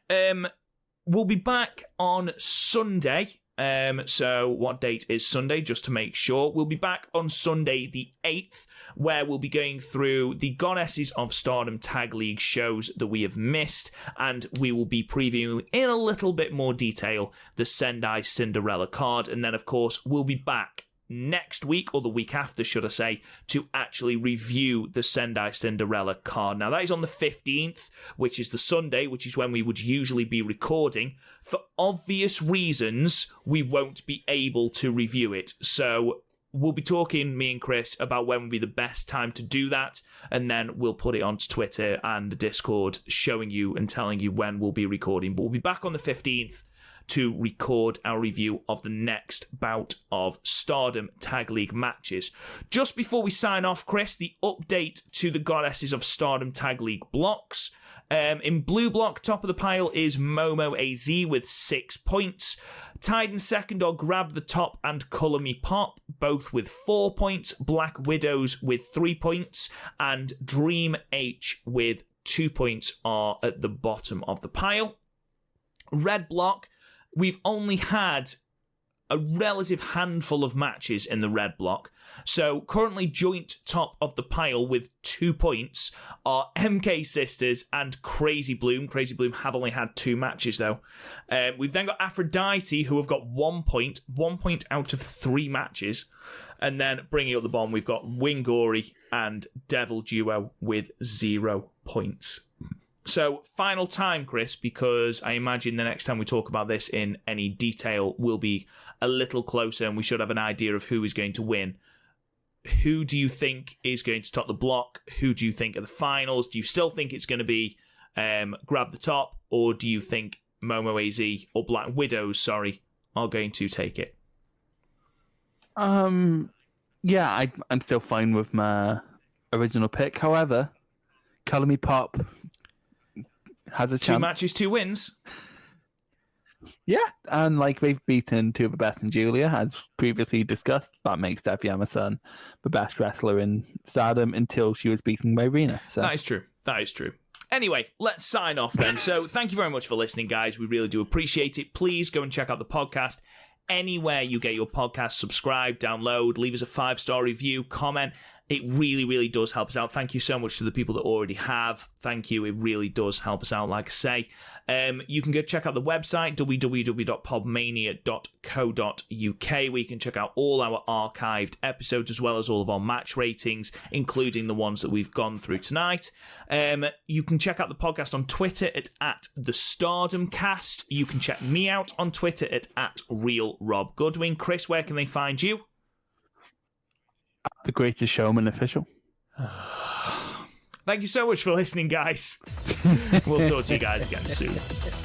We'll be back on Sunday. So what date is Sunday? Just to make sure. We'll be back on Sunday the 8th, where we'll be going through the Goddesses of Stardom Tag League shows that we have missed, and we will be previewing in a little bit more detail the Sendai Cinderella card. And then, of course, we'll be back next week, or the week after, should I say, to actually review the Sendai Cinderella card. Now, that is on the 15th, which is the Sunday, which is when we would usually be recording. For obvious reasons, we won't be able to review it. So we'll be talking, me and Chris, about when would be the best time to do that, and then we'll put it onto Twitter and Discord, showing you and telling you when we'll be recording. But we'll be back on the 15th to record our review of the next bout of Stardom Tag League matches. Just before we sign off, Chris, the update to the Goddesses of Stardom Tag League blocks. In blue block, top of the pile is Momo AZ with 6 points. Tied in second are Grab the Top and Colour Me Pop, both with 4 points. Black Widows with 3 points. And Dream H with 2 points are at the bottom of the pile. Red block, we've only had a relative handful of matches in the red block. So currently joint top of the pile with 2 points are MK Sisters and Crazy Bloom. Crazy Bloom have only had 2 matches though. We've then got Aphrodite, who have got 1 point out of 3 matches. And then bringing up the bottom, we've got Winggori and Devil Duo with 0 points. So, final time, Chris, because I imagine the next time we talk about this in any detail will be a little closer and we should have an idea of who is going to win. Who do you think is going to top the block? Who do you think are the finals? Do you still think it's going to be Grab the Top, or do you think Momo AZ or Black Widows, are going to take it? Yeah, I'm still fine with my original pick. However, Color Me Pop has a chance. 2 matches, 2 wins. Yeah, and like they've beaten 2 of the best in Giulia, as previously discussed. That makes Steph Yamason the best wrestler in Stardom until she was beaten by Rena. So. That is true. Anyway, let's sign off then. So thank you very much for listening, guys. We really do appreciate it. Please go and check out the podcast. Anywhere you get your podcast, subscribe, download, leave us a 5-star review, comment. It really, really does help us out. Thank you so much to the people that already have. Thank you. It really does help us out, like I say. You can go check out the website, www.podmania.co.uk, where you can check out all our archived episodes, as well as all of our match ratings, including the ones that we've gone through tonight. You can check out the podcast on Twitter at the Stardom Cast. You can check me out on Twitter at RealRobGoodwin. Chris, where can they find you? The Greatest Showman Official. Thank you so much for listening, guys. We'll talk to you guys again soon.